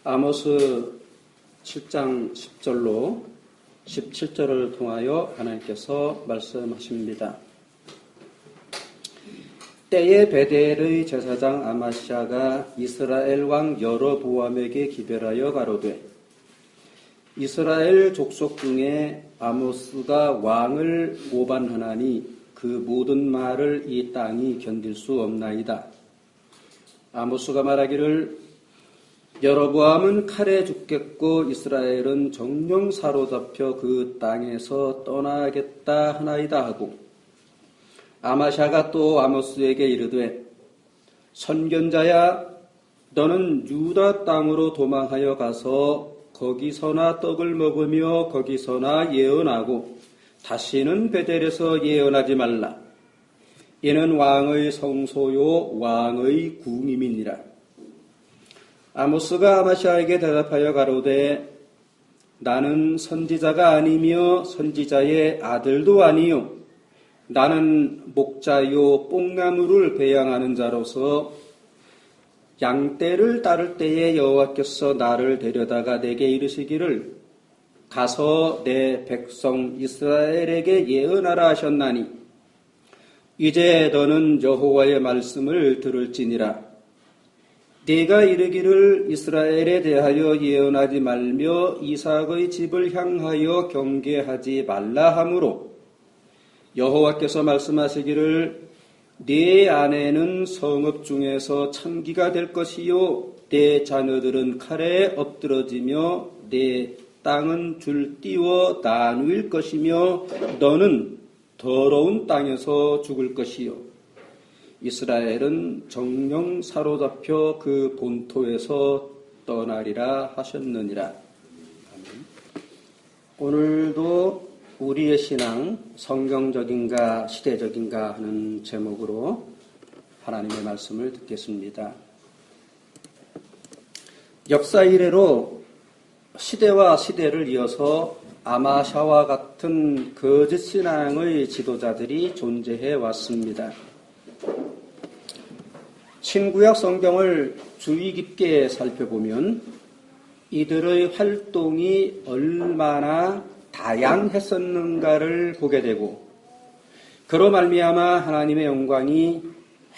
아모스 7장 10절로 17절을 통하여 하나님께서 말씀하십니다. 때에 베델의 제사장 아마시아가 이스라엘 왕 여로보암에게 기별하여 가로되 이스라엘 족속 중에 아모스가 왕을 오반하나니 그 모든 말을 이 땅이 견딜 수 없나이다. 아모스가 말하기를 여로보암은 칼에 죽겠고 이스라엘은 정령 사로잡혀 그 땅에서 떠나겠다 하나이다 하고 아마샤가 또 아모스에게 이르되 선견자야 너는 유다 땅으로 도망하여 가서 거기서나 떡을 먹으며 거기서나 예언하고 다시는 베델에서 예언하지 말라. 이는 왕의 성소요 왕의 궁임이니라. 아모스가 아마샤에게 대답하여 가로되 나는 선지자가 아니며 선지자의 아들도 아니요 나는 목자요 뽕나무를 배양하는 자로서 양떼를 따를 때에 여호와께서 나를 데려다가 내게 이르시기를 가서 내 백성 이스라엘에게 예언하라 하셨나니 이제 너는 여호와의 말씀을 들을지니라. 네가 이르기를 이스라엘에 대하여 예언하지 말며 이삭의 집을 향하여 경계하지 말라 하므로 여호와께서 말씀하시기를 네 아내는 성읍 중에서 창기가 될 것이요 네 자녀들은 칼에 엎드러지며 네 땅은 줄 띄워 나누일 것이며 너는 더러운 땅에서 죽을 것이요 이스라엘은 정령 사로잡혀 그 본토에서 떠나리라 하셨느니라. 아멘. 오늘도 우리의 신앙 성경적인가 시대적인가 하는 제목으로 하나님의 말씀을 듣겠습니다. 역사 이래로 시대와 시대를 이어서 아마샤와 같은 거짓 신앙의 지도자들이 존재해 왔습니다. 신구약 성경을 주의 깊게 살펴보면 이들의 활동이 얼마나 다양했었는가를 보게 되고 그로 말미암아 하나님의 영광이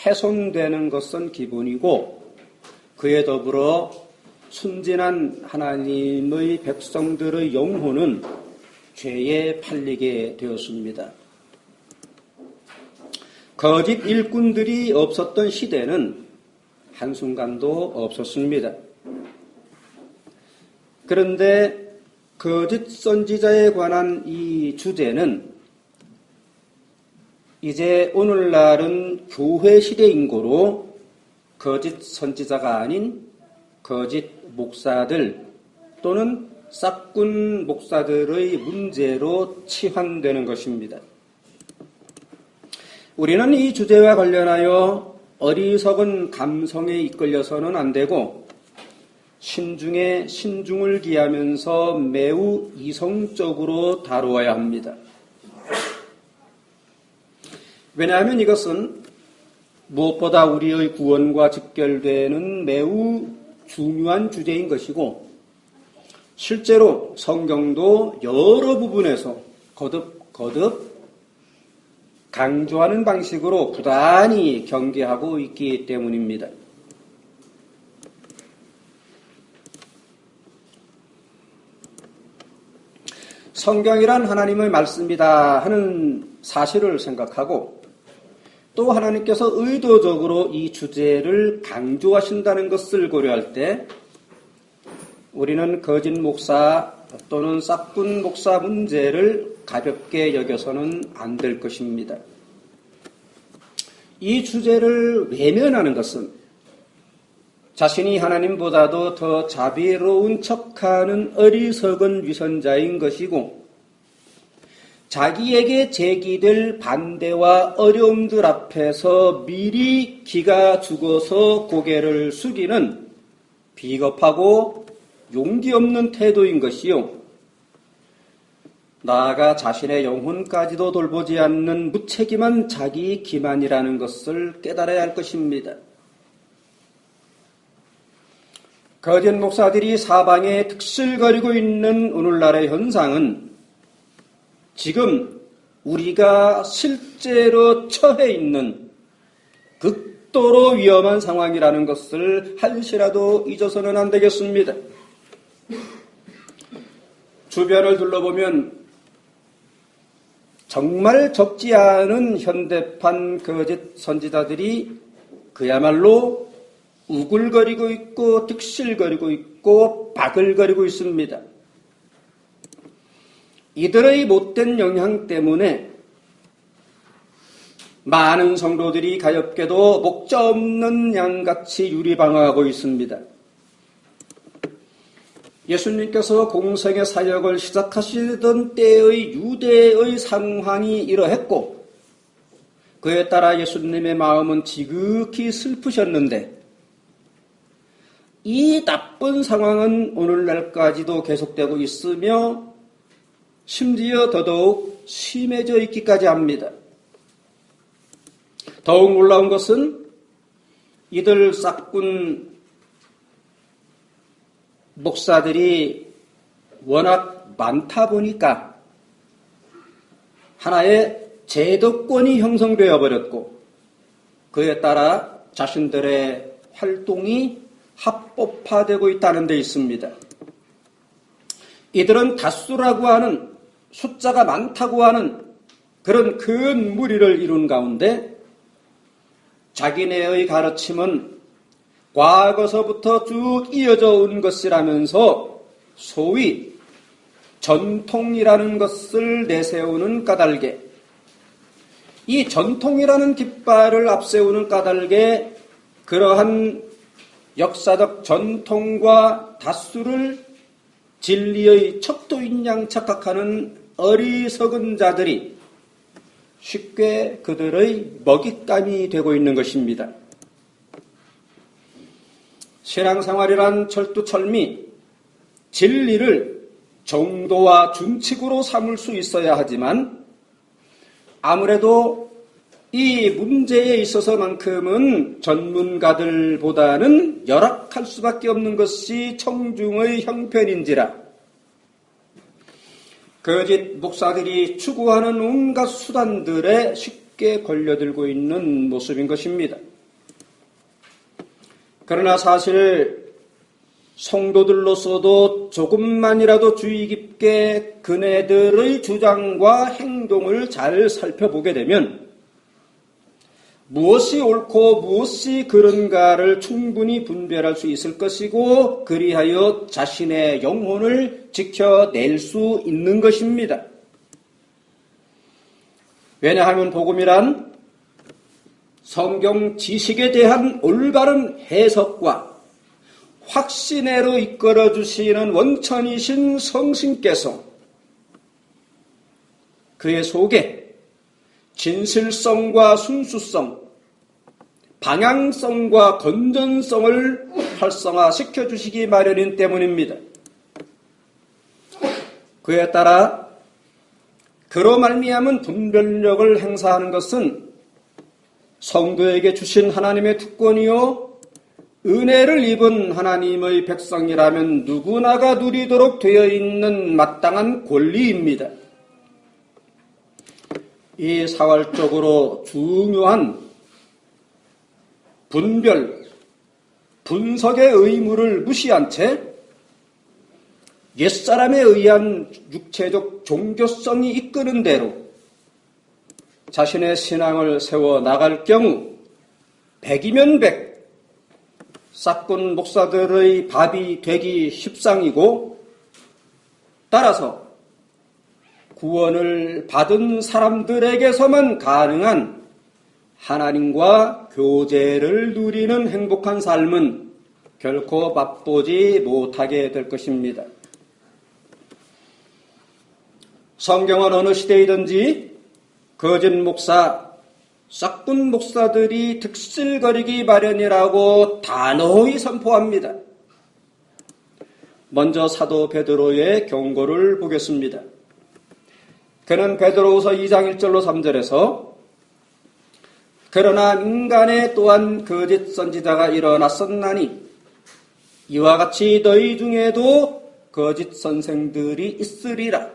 훼손되는 것은 기본이고 그에 더불어 순진한 하나님의 백성들의 영혼은 죄에 팔리게 되었습니다. 거짓 일꾼들이 없었던 시대는 한순간도 없었습니다. 그런데 거짓 선지자에 관한 이 주제는 이제 오늘날은 교회 시대인 고로 거짓 선지자가 아닌 거짓 목사들 또는 싹군 목사들의 문제로 치환되는 것입니다. 우리는 이 주제와 관련하여 어리석은 감성에 이끌려서는 안 되고 신중에 신중을 기하면서 매우 이성적으로 다루어야 합니다. 왜냐하면 이것은 무엇보다 우리의 구원과 직결되는 매우 중요한 주제인 것이고 실제로 성경도 여러 부분에서 거듭 강조하는 방식으로 부단히 경계하고 있기 때문입니다. 성경이란 하나님의 말씀이다 하는 사실을 생각하고 또 하나님께서 의도적으로 이 주제를 강조하신다는 것을 고려할 때 우리는 거짓 목사 또는 싹군 목사 문제를 가볍게 여겨서는 안 될 것입니다. 이 주제를 외면하는 것은 자신이 하나님보다도 더 자비로운 척하는 어리석은 위선자인 것이고 자기에게 제기될 반대와 어려움들 앞에서 미리 기가 죽어서 고개를 숙이는 비겁하고 용기 없는 태도인 것이요. 나아가 자신의 영혼까지도 돌보지 않는 무책임한 자기 기만이라는 것을 깨달아야 할 것입니다. 거짓 목사들이 사방에 득실거리고 있는 오늘날의 현상은 지금 우리가 실제로 처해 있는 극도로 위험한 상황이라는 것을 한시라도 잊어서는 안 되겠습니다. 주변을 둘러보면 정말 적지 않은 현대판 거짓 선지자들이 그야말로 우글거리고 있고 득실거리고 있고 바글거리고 있습니다. 이들의 못된 영향 때문에 많은 성도들이 가엾게도 목자 없는 양같이 유리방황하고 있습니다. 예수님께서 공생의 사역을 시작하시던 때의 유대의 상황이 이러했고 그에 따라 예수님의 마음은 지극히 슬프셨는데 이 나쁜 상황은 오늘날까지도 계속되고 있으며 심지어 더더욱 심해져 있기까지 합니다. 더욱 놀라운 것은 이들 싹군 목사들이 워낙 많다 보니까 하나의 제도권이 형성되어 버렸고 그에 따라 자신들의 활동이 합법화되고 있다는 데 있습니다. 이들은 다수라고 하는 숫자가 많다고 하는 그런 큰 무리를 이룬 가운데 자기네의 가르침은 과거서부터 쭉 이어져 온 것이라면서 소위 전통이라는 것을 내세우는 까닭에 이 전통이라는 깃발을 앞세우는 까닭에 그러한 역사적 전통과 다수를 진리의 척도인 양 착각하는 어리석은 자들이 쉽게 그들의 먹잇감이 되고 있는 것입니다. 신앙생활이란 철두철미 진리를 정도와 준칙으로 삼을 수 있어야 하지만 아무래도 이 문제에 있어서만큼은 전문가들보다는 열악할 수밖에 없는 것이 청중의 형편인지라 거짓 목사들이 추구하는 온갖 수단들에 쉽게 걸려들고 있는 모습인 것입니다. 그러나 사실 성도들로서도 조금만이라도 주의 깊게 그네들의 주장과 행동을 잘 살펴보게 되면 무엇이 옳고 무엇이 그른가를 충분히 분별할 수 있을 것이고 그리하여 자신의 영혼을 지켜낼 수 있는 것입니다. 왜냐하면 복음이란 성경 지식에 대한 올바른 해석과 확신으로 이끌어주시는 원천이신 성신께서 그의 속에 진실성과 순수성, 방향성과 건전성을 활성화시켜 주시기 마련인 때문입니다. 그에 따라 그로 말미암은 분별력을 행사하는 것은 성도에게 주신 하나님의 특권이요 은혜를 입은 하나님의 백성이라면 누구나가 누리도록 되어 있는 마땅한 권리입니다. 이 사활적으로 중요한 분별, 분석의 의무를 무시한 채 옛사람에 의한 육체적 종교성이 이끄는 대로 자신의 신앙을 세워 나갈 경우 100이면 100, 싹군 목사들의 밥이 되기 십상이고 따라서 구원을 받은 사람들에게서만 가능한 하나님과 교제를 누리는 행복한 삶은 결코 맛보지 못하게 될 것입니다. 성경은 어느 시대이든지 거짓 목사, 싹군 목사들이 득실거리기 마련이라고 단호히 선포합니다. 먼저 사도 베드로의 경고를 보겠습니다. 그는 베드로후서 2장 1절로 3절에서 그러나 민간에 또한 거짓 선지자가 일어났었나니 이와 같이 너희 중에도 거짓 선생들이 있으리라.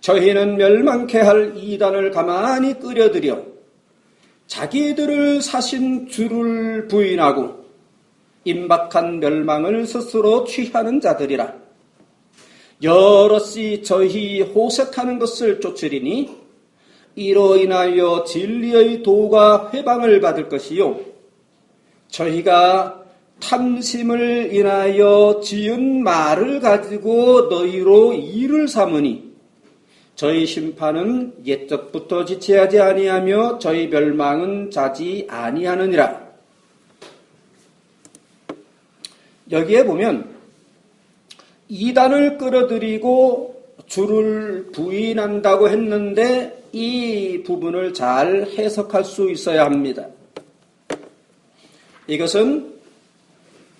저희는 멸망케 할 이단을 가만히 끌어들여 자기들을 사신 주를 부인하고 임박한 멸망을 스스로 취하는 자들이라. 여럿이 저희 호색하는 것을 쫓으리니 이로 인하여 진리의 도가 회방을 받을 것이요 저희가 탐심을 인하여 지은 말을 가지고 너희로 일을 삼으니 저희 심판은 옛적부터 지체하지 아니하며 저희 멸망은 자지 아니하느니라. 여기에 보면 이단을 끌어들이고 주를 부인한다고 했는데 이 부분을 잘 해석할 수 있어야 합니다. 이것은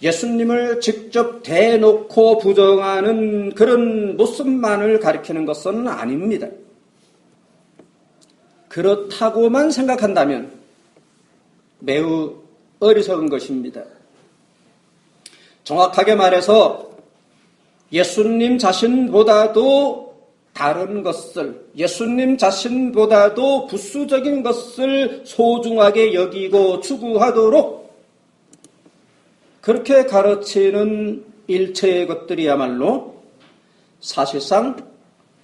예수님을 직접 대놓고 부정하는 그런 모습만을 가리키는 것은 아닙니다. 그렇다고만 생각한다면 매우 어리석은 것입니다. 정확하게 말해서 예수님 자신보다도 다른 것을, 예수님 자신보다도 부수적인 것을 소중하게 여기고 추구하도록 그렇게 가르치는 일체의 것들이야말로 사실상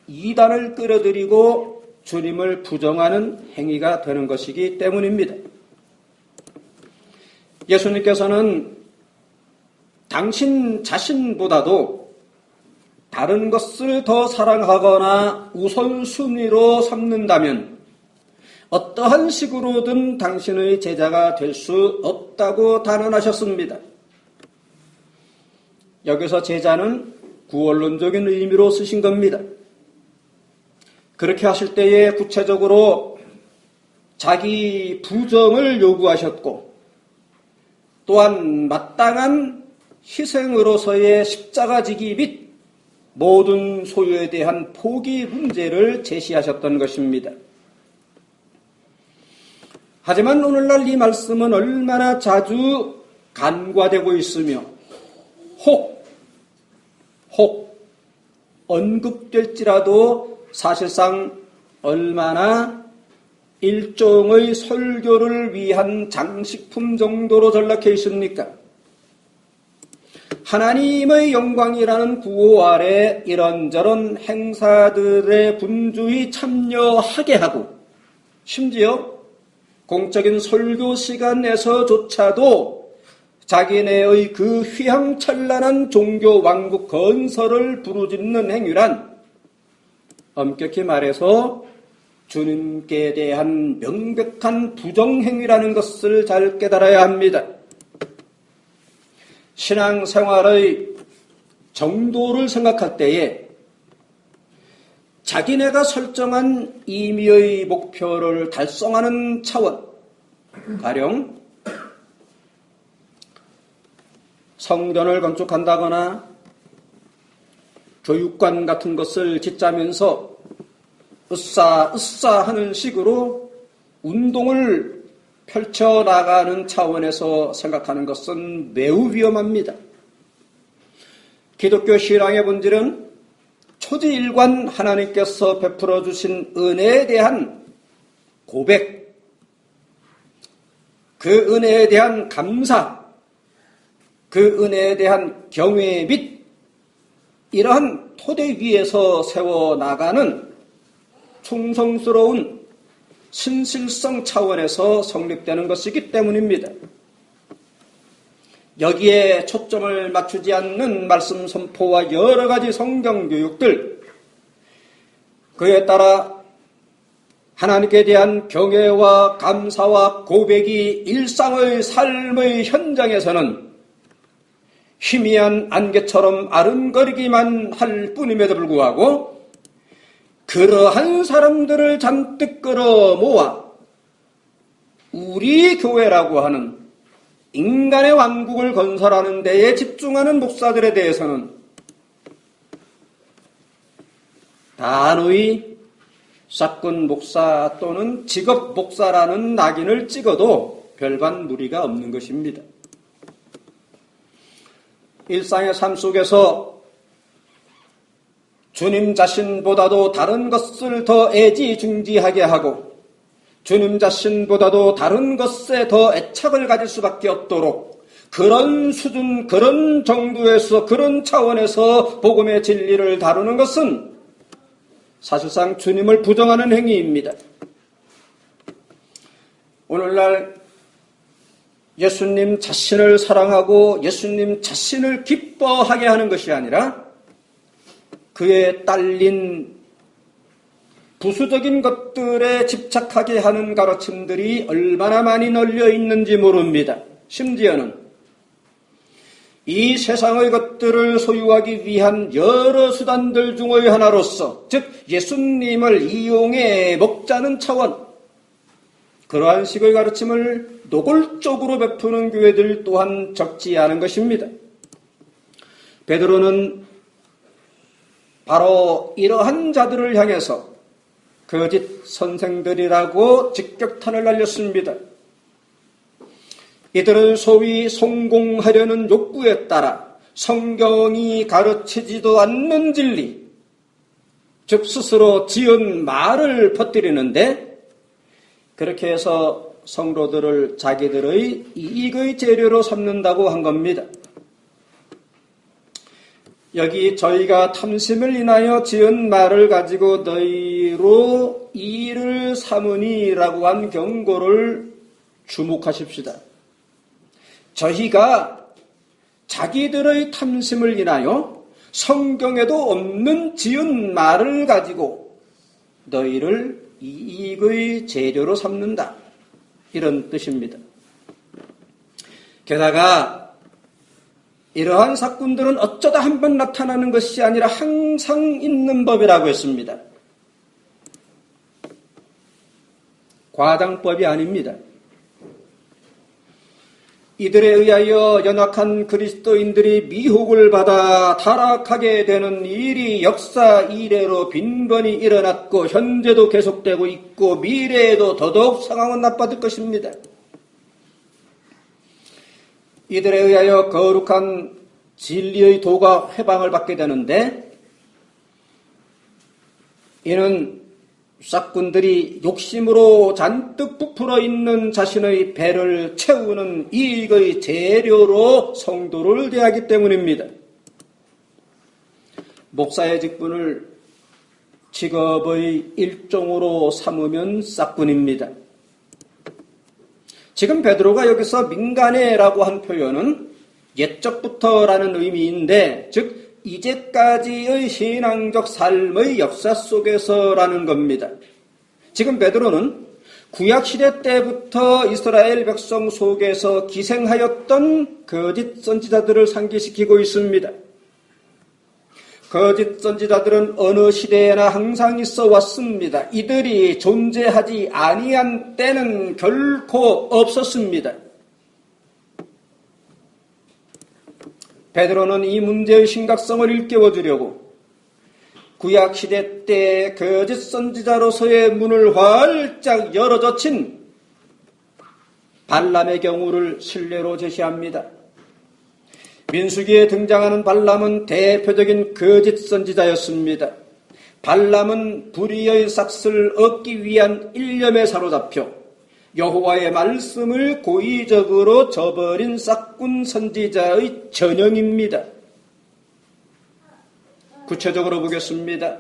이단을 끌어들이고 주님을 부정하는 행위가 되는 것이기 때문입니다. 예수님께서는 당신 자신보다도 다른 것을 더 사랑하거나 우선순위로 삼는다면 어떠한 식으로든 당신의 제자가 될 수 없다고 단언하셨습니다. 여기서 제자는 구원론적인 의미로 쓰신 겁니다. 그렇게 하실 때에 구체적으로 자기 부정을 요구하셨고 또한 마땅한 희생으로서의 십자가지기 및 모든 소유에 대한 포기 문제를 제시하셨던 것입니다. 하지만 오늘날 이 말씀은 얼마나 자주 간과되고 있으며 혹 언급될지라도 사실상 얼마나 일종의 설교를 위한 장식품 정도로 전락해 있습니까? 하나님의 영광이라는 구호 아래 이런저런 행사들의 분주히 참여하게 하고 심지어 공적인 설교 시간에서조차도 자기네의 그 휘황찬란한 종교 왕국 건설을 부르짖는 행위란 엄격히 말해서 주님께 대한 명백한 부정행위라는 것을 잘 깨달아야 합니다. 신앙생활의 정도를 생각할 때에 자기네가 설정한 임의의 목표를 달성하는 차원, 가령 성전을 건축한다거나 교육관 같은 것을 짓자면서 으쌰 하는 식으로 운동을 펼쳐나가는 차원에서 생각하는 것은 매우 위험합니다. 기독교 신앙의 본질은 초지일관 하나님께서 베풀어 주신 은혜에 대한 고백, 그 은혜에 대한 감사, 그 은혜에 대한 경외 및 이러한 토대 위에서 세워나가는 충성스러운 신실성 차원에서 성립되는 것이기 때문입니다. 여기에 초점을 맞추지 않는 말씀 선포와 여러 가지 성경 교육들, 그에 따라 하나님께 대한 경외와 감사와 고백이 일상의 삶의 현장에서는 희미한 안개처럼 아른거리기만 할 뿐임에도 불구하고 그러한 사람들을 잔뜩 끌어모아 우리 교회라고 하는 인간의 왕국을 건설하는 데에 집중하는 목사들에 대해서는 단호히 사건 목사 또는 직업 목사라는 낙인을 찍어도 별반 무리가 없는 것입니다. 일상의 삶 속에서 주님 자신보다도 다른 것을 더 애지중지하게 하고 주님 자신보다도 다른 것에 더 애착을 가질 수밖에 없도록 그런 수준, 그런 정도에서, 그런 차원에서 복음의 진리를 다루는 것은 사실상 주님을 부정하는 행위입니다. 오늘날 예수님 자신을 사랑하고 예수님 자신을 기뻐하게 하는 것이 아니라 그에 딸린 부수적인 것들에 집착하게 하는 가르침들이 얼마나 많이 널려 있는지 모릅니다. 심지어는 이 세상의 것들을 소유하기 위한 여러 수단들 중의 하나로서, 즉 예수님을 이용해 먹자는 차원, 그러한 식의 가르침을 노골적으로 베푸는 교회들 또한 적지 않은 것입니다. 베드로는 바로 이러한 자들을 향해서 거짓 선생들이라고 직격탄을 날렸습니다. 이들은 소위 성공하려는 욕구에 따라 성경이 가르치지도 않는 진리, 즉 스스로 지은 말을 퍼뜨리는데 그렇게 해서 성도들을 자기들의 이익의 재료로 삼는다고 한 겁니다. 여기 저희가 탐심을 인하여 지은 말을 가지고 너희로 이를 삼으니라고 한 경고를 주목하십시다. 저희가 자기들의 탐심을 인하여 성경에도 없는 지은 말을 가지고 너희를 이익의 재료로 삼는다. 이런 뜻입니다. 게다가 이러한 사건들은 어쩌다 한 번 나타나는 것이 아니라 항상 있는 법이라고 했습니다. 과장법이 아닙니다. 이들에 의하여 연약한 그리스도인들이 미혹을 받아 타락하게 되는 일이 역사 이래로 빈번히 일어났고 현재도 계속되고 있고 미래에도 더더욱 상황은 나빠질 것입니다. 이들에 의하여 거룩한 진리의 도가 회방을 받게 되는데 이는 싹군들이 욕심으로 잔뜩 부풀어 있는 자신의 배를 채우는 이익의 재료로 성도를 대하기 때문입니다. 목사의 직분을 직업의 일종으로 삼으면 싹군입니다. 지금 베드로가 여기서 민간해라고 한 표현은 옛적부터라는 의미인데, 즉 이제까지의 신앙적 삶의 역사 속에서라는 겁니다. 지금 베드로는 구약시대 때부터 이스라엘 백성 속에서 기생하였던 거짓 선지자들을 상기시키고 있습니다. 거짓 선지자들은 어느 시대에나 항상 있어 왔습니다. 이들이 존재하지 아니한 때는 결코 없었습니다. 베드로는 이 문제의 심각성을 일깨워주려고 구약시대 때 거짓 선지자로서의 문을 활짝 열어젖힌 발람의 경우를 실례로 제시합니다. 민수기에 등장하는 발람은 대표적인 거짓 선지자였습니다. 발람은 불의의 삭슬을 얻기 위한 일념에 사로잡혀 여호와의 말씀을 고의적으로 저버린 싹군 선지자의 전형입니다. 구체적으로 보겠습니다.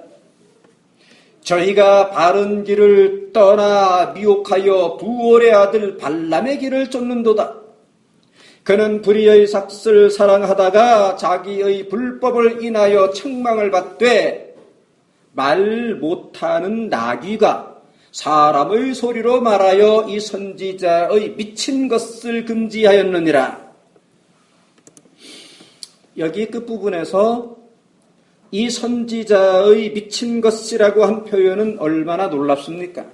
저희가 바른 길을 떠나 미혹하여 부올의 아들 발람의 길을 쫓는도다. 그는 불의의 삭슬을 사랑하다가 자기의 불법을 인하여 책망을 받되 말 못하는 나귀가 사람의 소리로 말하여 이 선지자의 미친 것을 금지하였느니라. 여기 끝부분에서 이 선지자의 미친 것이라고 한 표현은 얼마나 놀랍습니까?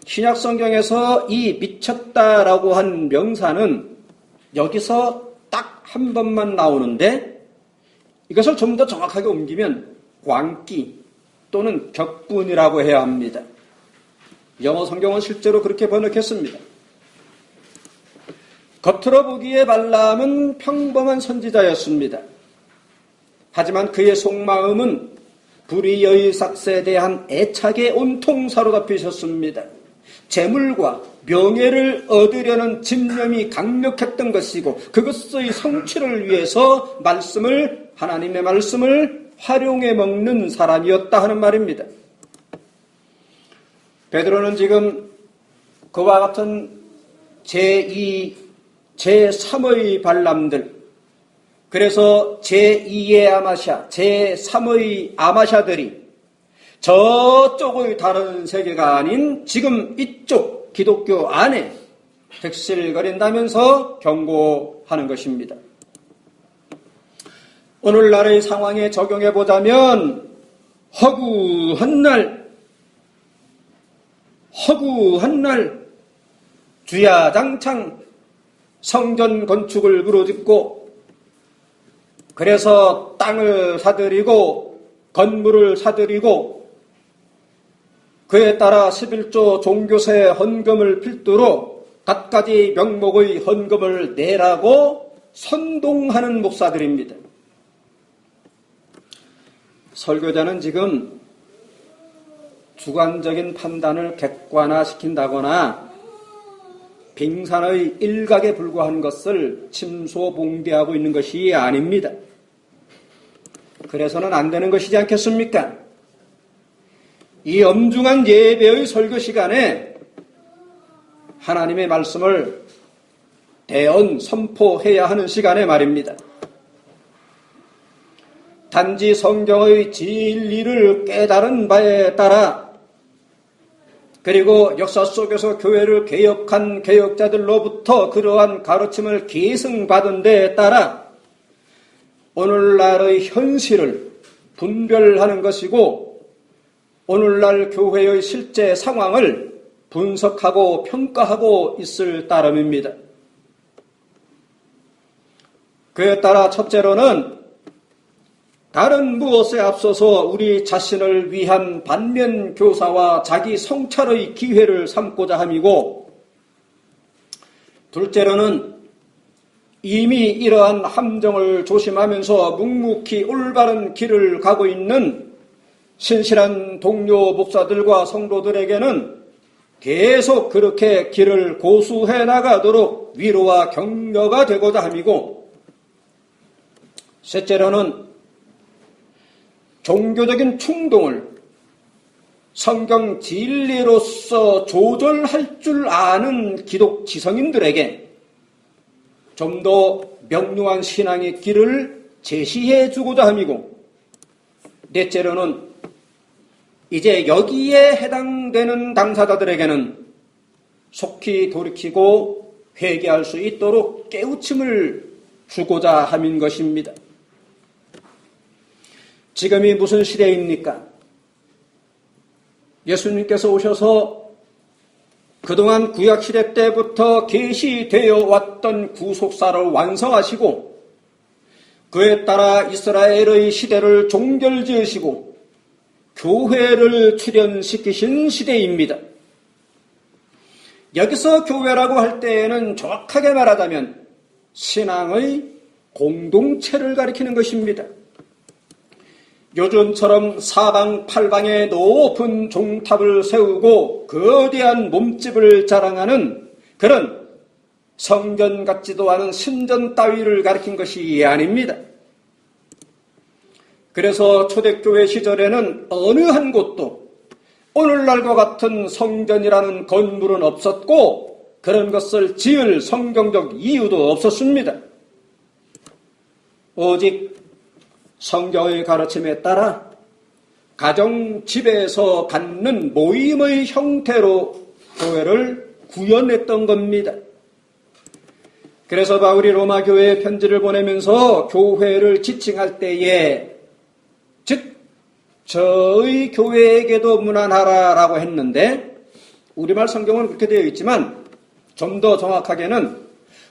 신약 성경에서 이 미쳤다라고 한 명사는 여기서 딱 한 번만 나오는데 이것을 좀 더 정확하게 옮기면 광기 또는 격분이라고 해야 합니다. 영어 성경은 실제로 그렇게 번역했습니다. 겉으로 보기에 발람은 평범한 선지자였습니다. 하지만 그의 속마음은 불의의 삭스에 대한 애착에 온통 사로잡혀 있었습니다. 재물과 명예를 얻으려는 집념이 강력했던 것이고 그것의 성취를 위해서 하나님의 말씀을 활용해 먹는 사람이었다 하는 말입니다. 베드로는 지금 그와 같은 제2, 제3의 발람들, 그래서 제2의 아마샤, 제3의 아마샤들이 저쪽의 다른 세계가 아닌 지금 이쪽 기독교 안에 득실거린다면서 경고하는 것입니다. 오늘날의 상황에 적용해 보자면 허구한 날 주야장창 성전 건축을 부르짖고 그래서 땅을 사들이고 건물을 사들이고 그에 따라 11조 종교세 헌금을 필두로 갖가지 명목의 헌금을 내라고 선동하는 목사들입니다. 설교자는 지금 주관적인 판단을 객관화시킨다거나 빙산의 일각에 불과한 것을 침소봉대하고 있는 것이 아닙니다. 그래서는 안 되는 것이지 않겠습니까? 이 엄중한 예배의 설교 시간에 하나님의 말씀을 대언 선포해야 하는 시간에 말입니다. 단지 성경의 진리를 깨달은 바에 따라 그리고 역사 속에서 교회를 개혁한 개혁자들로부터 그러한 가르침을 계승받은 데에 따라 오늘날의 현실을 분별하는 것이고 오늘날 교회의 실제 상황을 분석하고 평가하고 있을 따름입니다. 그에 따라 첫째로는 다른 무엇에 앞서서 우리 자신을 위한 반면 교사와 자기 성찰의 기회를 삼고자 함이고 둘째로는 이미 이러한 함정을 조심하면서 묵묵히 올바른 길을 가고 있는 신실한 동료 목사들과 성도들에게는 계속 그렇게 길을 고수해 나가도록 위로와 격려가 되고자 함이고 셋째로는 종교적인 충동을 성경 진리로서 조절할 줄 아는 기독 지성인들에게 좀 더 명료한 신앙의 길을 제시해 주고자 함이고 넷째로는 이제 여기에 해당되는 당사자들에게는 속히 돌이키고 회개할 수 있도록 깨우침을 주고자 함인 것입니다. 지금이 무슨 시대입니까? 예수님께서 오셔서 그동안 구약시대 때부터 계시되어 왔던 구속사를 완성하시고 그에 따라 이스라엘의 시대를 종결지으시고 교회를 출현시키신 시대입니다. 여기서 교회라고 할 때에는 정확하게 말하자면 신앙의 공동체를 가리키는 것입니다. 요즘처럼 사방팔방에 높은 종탑을 세우고 거대한 몸집을 자랑하는 그런 성전 같지도 않은 신전 따위를 가리킨 것이 아닙니다. 그래서 초대교회 시절에는 어느 한 곳도 오늘날과 같은 성전이라는 건물은 없었고 그런 것을 지을 성경적 이유도 없었습니다. 오직 성경의 가르침에 따라 가정 집에서 갖는 모임의 형태로 교회를 구현했던 겁니다. 그래서 바울이 로마 교회에 편지를 보내면서 교회를 지칭할 때에 즉 저의 교회에게도 문안하라라고 했는데 우리말 성경은 그렇게 되어 있지만 좀 더 정확하게는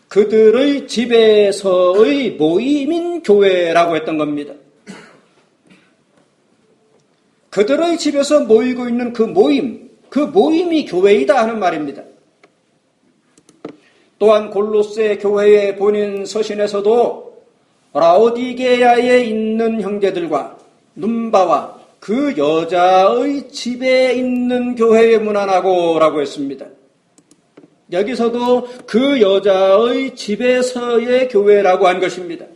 그들의 집에서의 모임인 교회라고 했던 겁니다. 그들의 집에서 모이고 있는 그 모임이 교회이다 하는 말입니다. 또한 골로새 교회의 본인 서신에서도 라오디게아에 있는 형제들과 눈바와 그 여자의 집에 있는 교회에 문안하고 라고 했습니다. 여기서도 그 여자의 집에서의 교회라고 한 것입니다.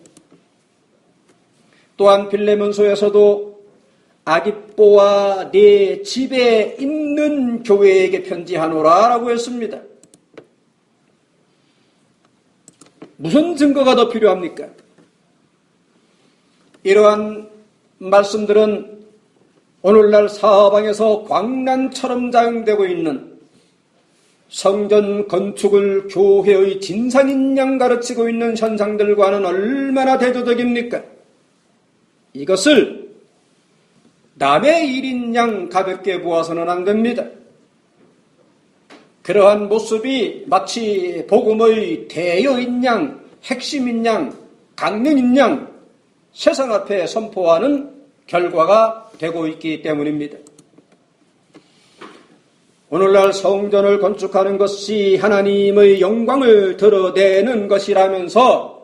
또한 빌레몬서에서도 아기뽀와 네 집에 있는 교회에게 편지하노라 라고 했습니다. 무슨 증거가 더 필요합니까? 이러한 말씀들은 오늘날 사방에서 광란처럼 자행되고 있는 성전 건축을 교회의 진상인 양 가르치고 있는 현상들과는 얼마나 대조적입니까? 이것을 남의 일인 양 가볍게 보아서는 안 됩니다. 그러한 모습이 마치 복음의 대여인 양, 핵심인 양, 강령인 양 세상 앞에 선포하는 결과가 되고 있기 때문입니다. 오늘날 성전을 건축하는 것이 하나님의 영광을 드러내는 것이라면서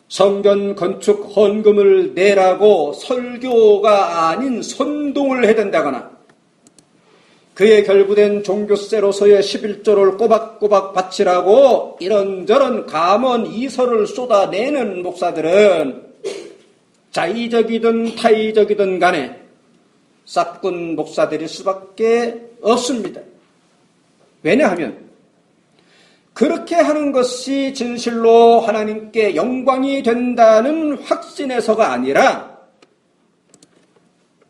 성전 건축 헌금을 내라고 설교가 아닌 선동을 해댄다거나 그에 결부된 종교세로서의 11조를 꼬박꼬박 바치라고 이런저런 감언 이설을 쏟아내는 목사들은 자의적이든 타의적이든 간에 싹군 목사들일 수밖에 없습니다. 왜냐하면 그렇게 하는 것이 진실로 하나님께 영광이 된다는 확신에서가 아니라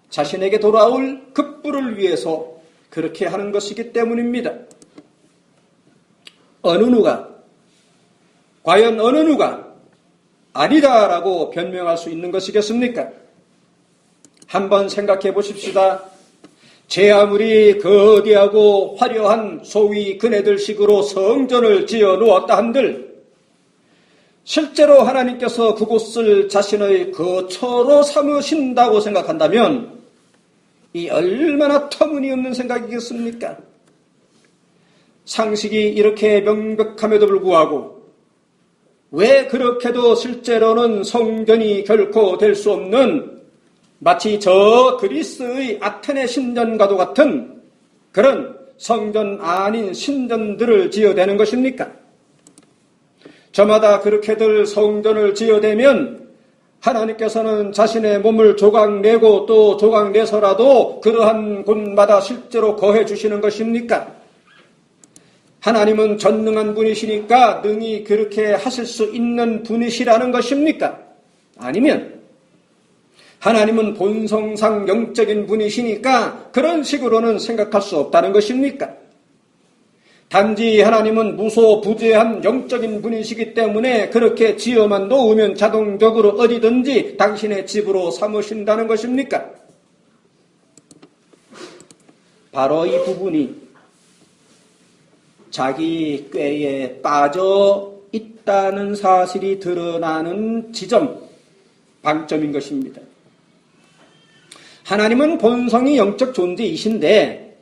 자신에게 돌아올 급부를 위해서 그렇게 하는 것이기 때문입니다. 과연 어느 누가 아니다라고 변명할 수 있는 것이겠습니까? 한번 생각해 보십시다. 제 아무리 거대하고 화려한 소위 그네들식으로 성전을 지어 놓았다 한들 실제로 하나님께서 그곳을 자신의 거처로 삼으신다고 생각한다면 이 얼마나 터무니없는 생각이겠습니까? 상식이 이렇게 명백함에도 불구하고 왜 그렇게도 실제로는 성전이 결코 될 수 없는 마치 저 그리스의 아테네 신전과도 같은 그런 성전 아닌 신전들을 지어대는 것입니까? 저마다 그렇게들 성전을 지어대면 하나님께서는 자신의 몸을 조각내고 또 조각내서라도 그러한 곳마다 실제로 거해 주시는 것입니까? 하나님은 전능한 분이시니까 능히 그렇게 하실 수 있는 분이시라는 것입니까? 아니면 하나님은 본성상 영적인 분이시니까 그런 식으로는 생각할 수 없다는 것입니까? 단지 하나님은 무소부재한 영적인 분이시기 때문에 그렇게 지어만 놓으면 자동적으로 어디든지 당신의 집으로 삼으신다는 것입니까? 바로 이 부분이 자기 꾀에 빠져 있다는 사실이 드러나는 지점, 방점인 것입니다. 하나님은 본성이 영적 존재이신데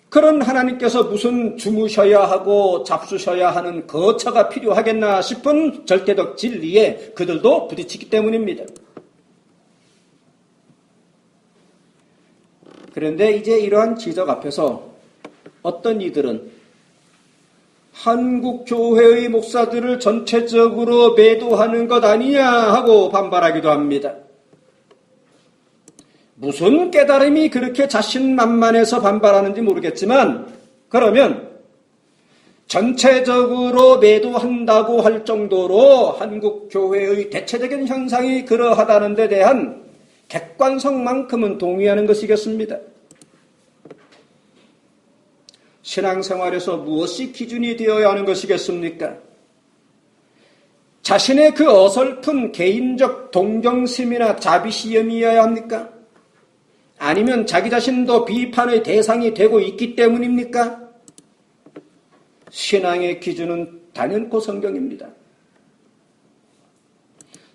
그런 하나님께서 무슨 주무셔야 하고 잡수셔야 하는 거처가 필요하겠나 싶은 절대적 진리에 그들도 부딪히기 때문입니다. 그런데 이제 이러한 지적 앞에서 어떤 이들은 한국 교회의 목사들을 전체적으로 매도하는 것 아니냐 하고 반발하기도 합니다. 무슨 깨달음이 그렇게 자신만만해서 반발하는지 모르겠지만 그러면 전체적으로 매도한다고 할 정도로 한국 교회의 대체적인 현상이 그러하다는 데 대한 객관성만큼은 동의하는 것이겠습니다. 신앙생활에서 무엇이 기준이 되어야 하는 것이겠습니까? 자신의 그 어설픈 개인적 동정심이나 자비시험이어야 합니까? 아니면 자기 자신도 비판의 대상이 되고 있기 때문입니까? 신앙의 기준은 단연코 성경입니다.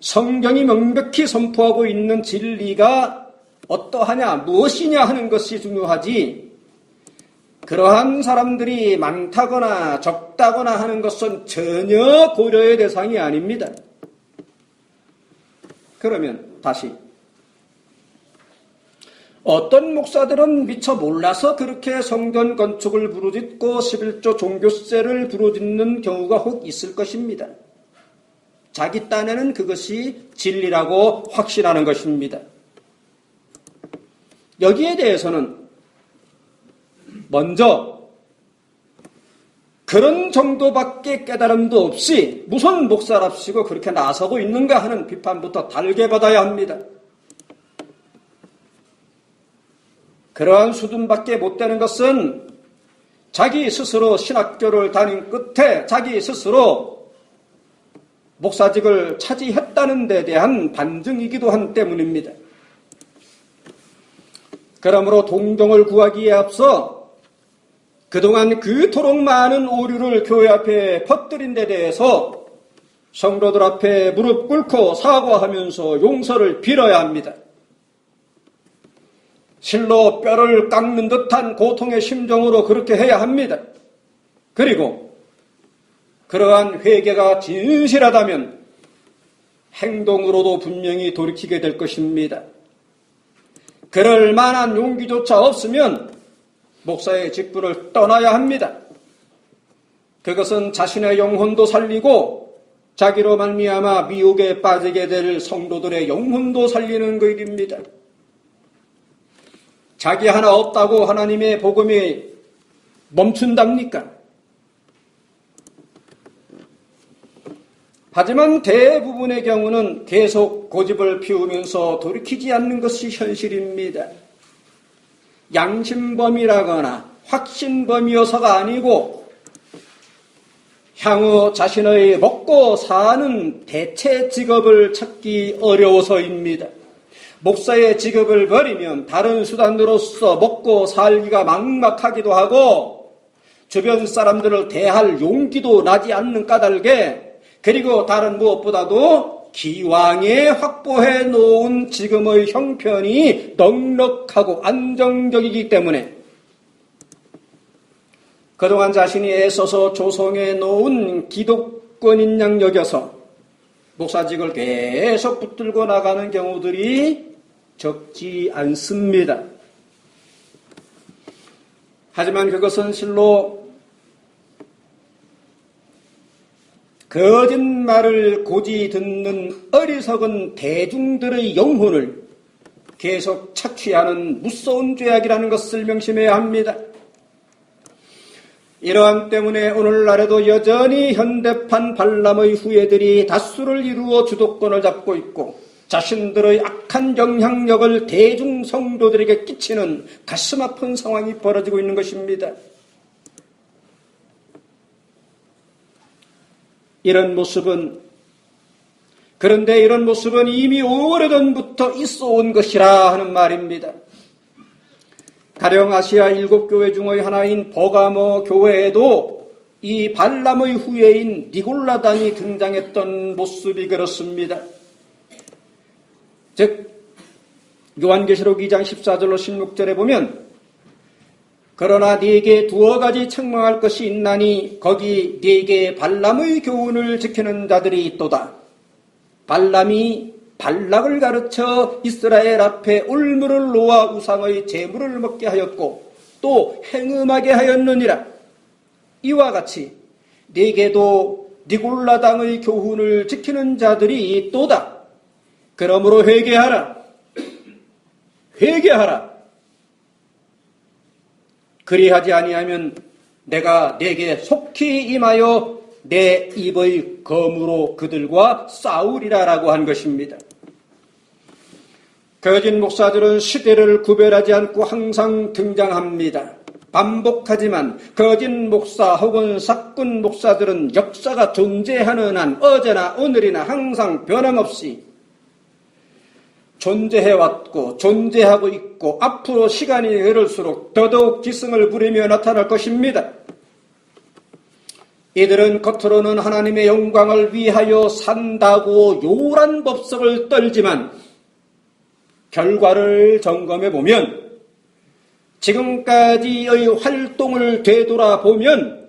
성경이 명백히 선포하고 있는 진리가 어떠하냐, 무엇이냐 하는 것이 중요하지 그러한 사람들이 많다거나 적다거나 하는 것은 전혀 고려의 대상이 아닙니다. 그러면 다시 어떤 목사들은 미처 몰라서 그렇게 성전 건축을 부르짖고 11조 종교세를 부르짖는 경우가 혹 있을 것입니다. 자기 딴에는 그것이 진리라고 확신하는 것입니다. 여기에 대해서는 먼저 그런 정도밖에 깨달음도 없이 무슨 목사랍시고 그렇게 나서고 있는가 하는 비판부터 달게 받아야 합니다. 그러한 수준밖에 못 되는 것은 자기 스스로 신학교를 다닌 끝에 자기 스스로 목사직을 차지했다는 데 대한 반증이기도 한 때문입니다. 그러므로 동정을 구하기에 앞서 그동안 그토록 많은 오류를 교회 앞에 퍼뜨린 데 대해서 성도들 앞에 무릎 꿇고 사과하면서 용서를 빌어야 합니다. 실로 뼈를 깎는 듯한 고통의 심정으로 그렇게 해야 합니다. 그리고 그러한 회개가 진실하다면 행동으로도 분명히 돌이키게 될 것입니다. 그럴 만한 용기조차 없으면 목사의 직분을 떠나야 합니다. 그것은 자신의 영혼도 살리고 자기로 말미암아 미혹에 빠지게 될 성도들의 영혼도 살리는 그 일입니다. 자기 하나 없다고 하나님의 복음이 멈춘답니까? 하지만 대부분의 경우는 계속 고집을 피우면서 돌이키지 않는 것이 현실입니다. 양심범이라거나 확신범이어서가 아니고 향후 자신의 먹고 사는 대체 직업을 찾기 어려워서입니다. 목사의 직업을 버리면 다른 수단으로서 먹고 살기가 막막하기도 하고 주변 사람들을 대할 용기도 나지 않는 까닭에 그리고 다른 무엇보다도 기왕에 확보해 놓은 지금의 형편이 넉넉하고 안정적이기 때문에 그동안 자신이 애써서 조성해 놓은 기독권인 양 여겨서 목사직을 계속 붙들고 나가는 경우들이 적지 않습니다. 하지만 그것은 실로 거짓말을 고지 듣는 어리석은 대중들의 영혼을 계속 착취하는 무서운 죄악이라는 것을 명심해야 합니다. 이러한 때문에 오늘날에도 여전히 현대판 발람의 후예들이 다수를 이루어 주도권을 잡고 있고 자신들의 악한 영향력을 대중 성도들에게 끼치는 가슴 아픈 상황이 벌어지고 있는 것입니다. 그런데 이런 모습은 이미 오래전부터 있어 온 것이라 하는 말입니다. 가령 아시아 7교회 중의 하나인 버가모 교회에도 이 발람의 후예인 니골라단이 등장했던 모습이 그렇습니다. 즉 요한계시록 2장 14절로 16절에 보면 그러나 네게 두어 가지 책망할 것이 있나니 거기 네게 발람의 교훈을 지키는 자들이 있도다. 발람이 발락을 가르쳐 이스라엘 앞에 올무를 놓아 우상의 제물을 먹게 하였고 또 행음하게 하였느니라. 이와 같이 네게도 니골라당의 교훈을 지키는 자들이 있도다. 그러므로 회개하라. 회개하라. 그리하지 아니하면 내가 네게 속히 임하여 내 입의 검으로 그들과 싸우리라라고 한 것입니다. 거짓 목사들은 시대를 구별하지 않고 항상 등장합니다. 반복하지만 거짓 목사 혹은 사꾼 목사들은 역사가 존재하는 한 어제나 오늘이나 항상 변함없이 존재해왔고 존재하고 있고 앞으로 시간이 흐를수록 더더욱 기승을 부리며 나타날 것입니다. 이들은 겉으로는 하나님의 영광을 위하여 산다고 요란 법석을 떨지만 결과를 점검해 보면 지금까지의 활동을 되돌아보면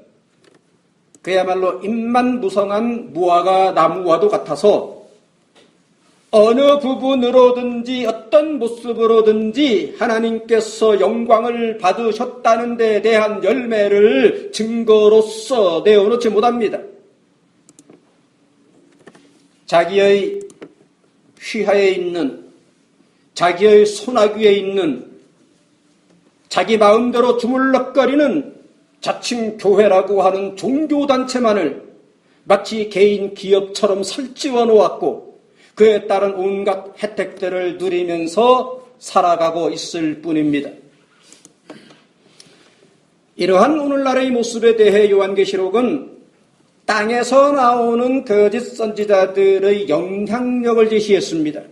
그야말로 입만무성한 무화과 나무와도 같아서 어느 부분으로든지 어떤 모습으로든지 하나님께서 영광을 받으셨다는 데 대한 열매를 증거로서 내어놓지 못합니다. 자기의 휘하에 있는, 자기의 손아귀에 있는, 자기 마음대로 주물럭거리는 자칭 교회라고 하는 종교단체만을 마치 개인 기업처럼 설치워 놓았고 그에 따른 온갖 혜택들을 누리면서 살아가고 있을 뿐입니다. 이러한 오늘날의 모습에 대해 요한계시록은 땅에서 나오는 거짓 선지자들의 영향력을 제시했습니다.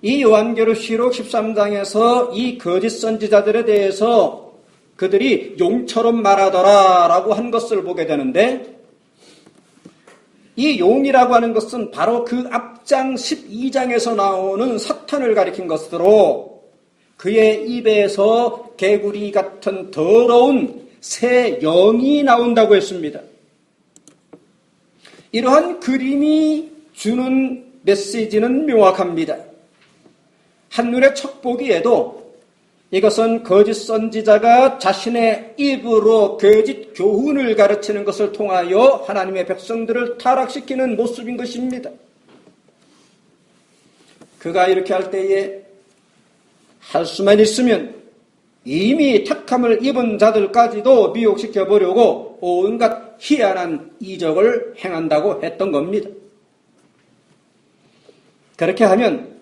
이 요한계시록 13장에서 이 거짓 선지자들에 대해서 그들이 용처럼 말하더라라고 한 것을 보게 되는데, 이 용이라고 하는 것은 바로 그 앞장 12장에서 나오는 사탄을 가리킨 것으로 그의 입에서 개구리 같은 더러운 새 영이 나온다고 했습니다. 이러한 그림이 주는 메시지는 명확합니다. 한눈에 척 보기에도 이것은 거짓 선지자가 자신의 입으로 거짓 교훈을 가르치는 것을 통하여 하나님의 백성들을 타락시키는 모습인 것입니다. 그가 이렇게 할 때에 할 수만 있으면 이미 택함을 입은 자들까지도 미혹시켜 보려고 온갖 희한한 이적을 행한다고 했던 겁니다. 그렇게 하면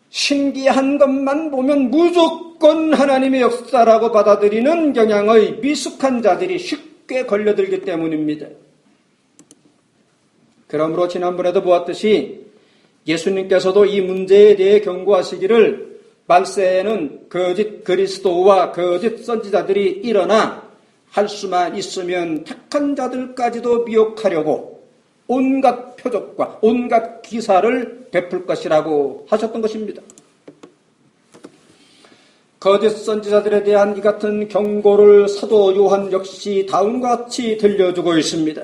신기한 것만 보면 무조건 하나님의 역사라고 받아들이는 경향의 미숙한 자들이 쉽게 걸려들기 때문입니다. 그러므로 지난번에도 보았듯이 예수님께서도 이 문제에 대해 경고하시기를 말세에는 거짓 그리스도와 거짓 선지자들이 일어나 할 수만 있으면 택한 자들까지도 미혹하려고 온갖 표적과 온갖 기사를 베풀 것이라고 하셨던 것입니다. 거짓 선지자들에 대한 이 같은 경고를 사도 요한 역시 다음과 같이 들려주고 있습니다.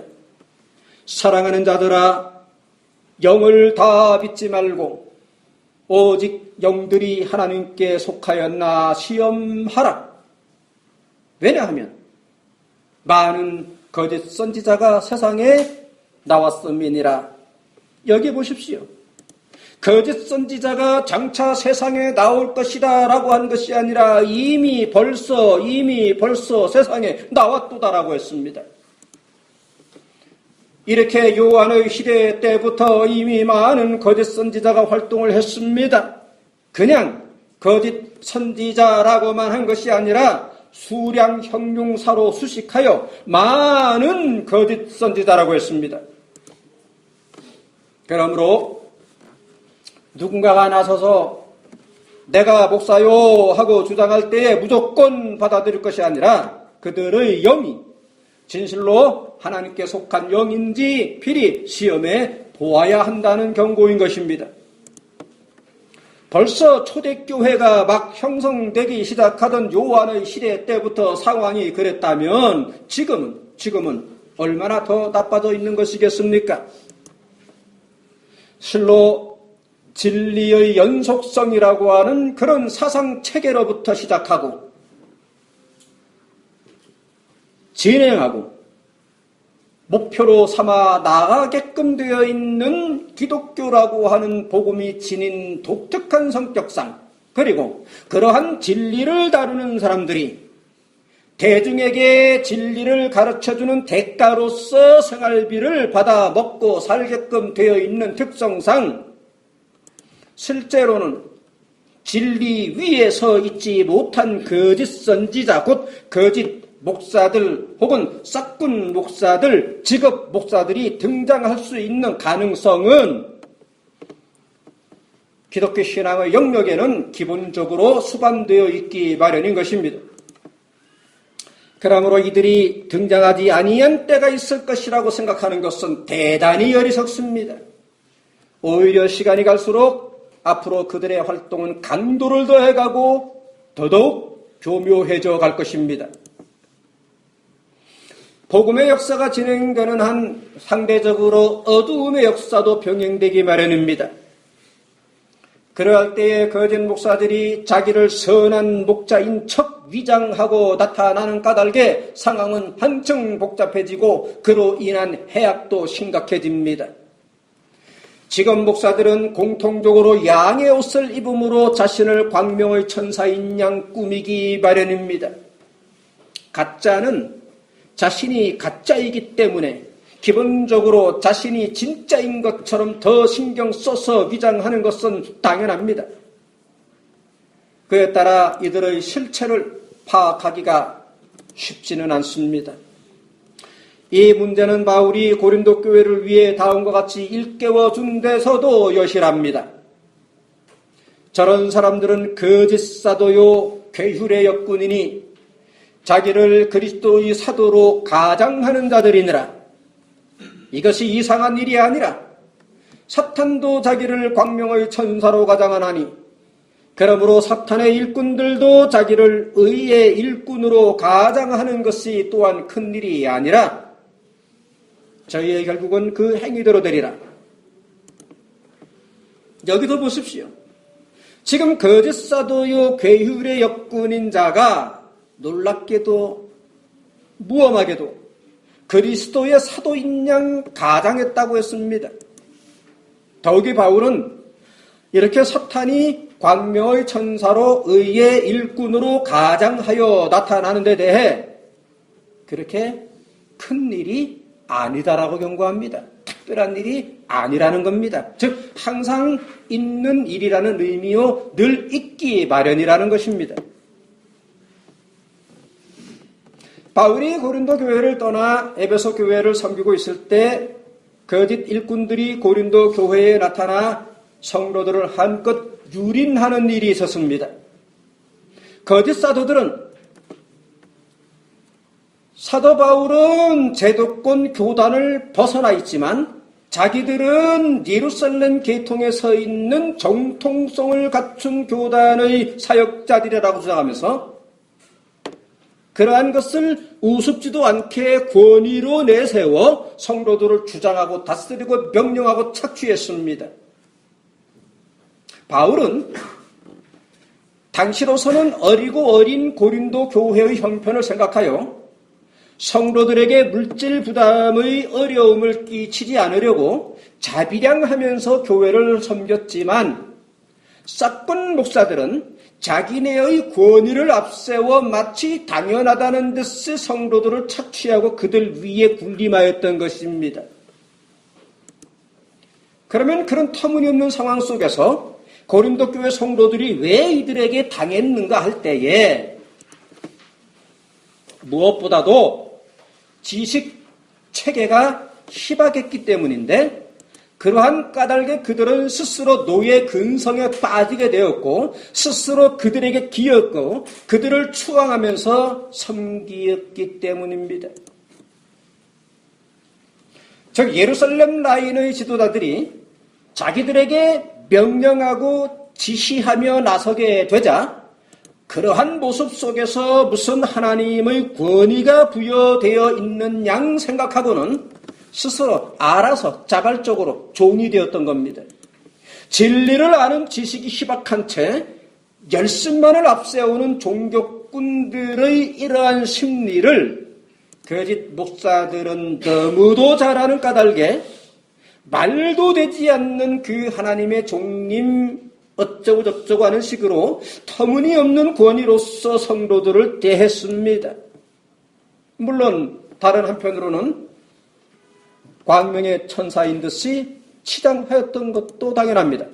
사랑하는 자들아, 영을 다 믿지 말고 오직 영들이 하나님께 속하였나 시험하라. 왜냐하면 많은 거짓 선지자가 세상에 나왔음이니라. 여기 보십시오. 거짓 선지자가 장차 세상에 나올 것이다 라고 한 것이 아니라 이미 벌써 세상에 나왔도다라고 했습니다. 이렇게 요한의 시대 때부터 이미 많은 거짓 선지자가 활동을 했습니다. 그냥 거짓 선지자라고만 한 것이 아니라 수량 형용사로 수식하여 많은 거짓 선지자라고 했습니다. 그러므로 누군가가 나서서 내가 목사요 하고 주장할 때에 무조건 받아들일 것이 아니라 그들의 영이 진실로 하나님께 속한 영인지 필히 시험해 보아야 한다는 경고인 것입니다. 벌써 초대교회가 막 형성되기 시작하던 요한의 시대 때부터 상황이 그랬다면 지금은 얼마나 더 나빠져 있는 것이겠습니까? 실로 진리의 연속성이라고 하는 그런 사상 체계로부터 시작하고 진행하고 목표로 삼아 나아가게끔 되어 있는 기독교라고 하는 복음이 지닌 독특한 성격상, 그리고 그러한 진리를 다루는 사람들이 대중에게 진리를 가르쳐주는 대가로서 생활비를 받아 먹고 살게끔 되어 있는 특성상 실제로는 진리 위에 서 있지 못한 거짓 선지자, 곧 거짓 목사들 혹은 싹군 목사들, 직업 목사들이 등장할 수 있는 가능성은 기독교 신앙의 영역에는 기본적으로 수반되어 있기 마련인 것입니다. 그러므로 이들이 등장하지 아니한 때가 있을 것이라고 생각하는 것은 대단히 어리석습니다. 오히려 시간이 갈수록 앞으로 그들의 활동은 강도를 더해가고 더더욱 교묘해져 갈 것입니다. 복음의 역사가 진행되는 한 상대적으로 어두움의 역사도 병행되기 마련입니다. 그러할 때에 거짓 목사들이 자기를 선한 목자인 척 위장하고 나타나는 까닭에 상황은 한층 복잡해지고 그로 인한 해악도 심각해집니다. 지금 목사들은 공통적으로 양의 옷을 입음으로 자신을 광명의 천사인 양 꾸미기 마련입니다. 가짜는 자신이 가짜이기 때문에 기본적으로 자신이 진짜인 것처럼 더 신경 써서 위장하는 것은 당연합니다. 그에 따라 이들의 실체를 파악하기가 쉽지는 않습니다. 이 문제는 바울이 고린도 교회를 위해 다음과 같이 일깨워준 데서도 여실합니다. 저런 사람들은 거짓 사도요 괴휼의 역군이니 자기를 그리스도의 사도로 가장하는 자들이니라. 이것이 이상한 일이 아니라 사탄도 자기를 광명의 천사로 가장하나니 그러므로 사탄의 일꾼들도 자기를 의의 일꾼으로 가장하는 것이 또한 큰 일이 아니라 저희의 결국은 그 행위대로 되리라. 여기도 보십시오. 지금 거짓 사도요 괴휼의 역군인 자가 놀랍게도 무엄하게도 그리스도의 사도인 양 가장했다고 했습니다. 더욱이 바울은 이렇게 사탄이 광명의 천사로 의의 일꾼으로 가장하여 나타나는 데 대해 그렇게 큰 일이 아니다라고 경고합니다. 특별한 일이 아니라는 겁니다. 즉 항상 있는 일이라는 의미요 늘 있기 마련이라는 것입니다. 바울이 고린도 교회를 떠나 에베소 교회를 섬기고 있을 때 거짓 일꾼들이 고린도 교회에 나타나 성도들을 한껏 유린하는 일이 있었습니다. 거짓 사도들은 사도 바울은 제도권 교단을 벗어나 있지만 자기들은 예루살렘 계통에 서 있는 정통성을 갖춘 교단의 사역자들이라고 주장하면서 그러한 것을 우습지도 않게 권위로 내세워 성도들을 주장하고 다스리고 명령하고 착취했습니다. 바울은 당시로서는 어리고 어린 고린도 교회의 형편을 생각하여 성도들에게 물질 부담의 어려움을 끼치지 않으려고 자비량하면서 교회를 섬겼지만 싹군 목사들은 자기네의 권위를 앞세워 마치 당연하다는 듯이 성도들을 착취하고 그들 위에 군림하였던 것입니다. 그러면 그런 터무니없는 상황 속에서 고린도 교회 성도들이 왜 이들에게 당했는가 할 때에 무엇보다도 지식 체계가 희박했기 때문인데 그러한 까닭에 그들은 스스로 노예 근성에 빠지게 되었고 스스로 그들에게 기었고 그들을 추앙하면서 섬기었기 때문입니다. 즉 예루살렘 라인의 지도자들이 자기들에게 명령하고 지시하며 나서게 되자 그러한 모습 속에서 무슨 하나님의 권위가 부여되어 있는 양 생각하고는 스스로 알아서 자발적으로 종이 되었던 겁니다. 진리를 아는 지식이 희박한 채 열심만을 앞세우는 종교꾼들의 이러한 심리를 거짓 목사들은 너무도 잘 아는 까닭에 말도 되지 않는 그 하나님의 종님 어쩌고 저쩌고 하는 식으로 터무니없는 권위로서 성도들을 대했습니다. 물론 다른 한편으로는 광명의 천사인 듯이 치장하였던 것도 당연합니다.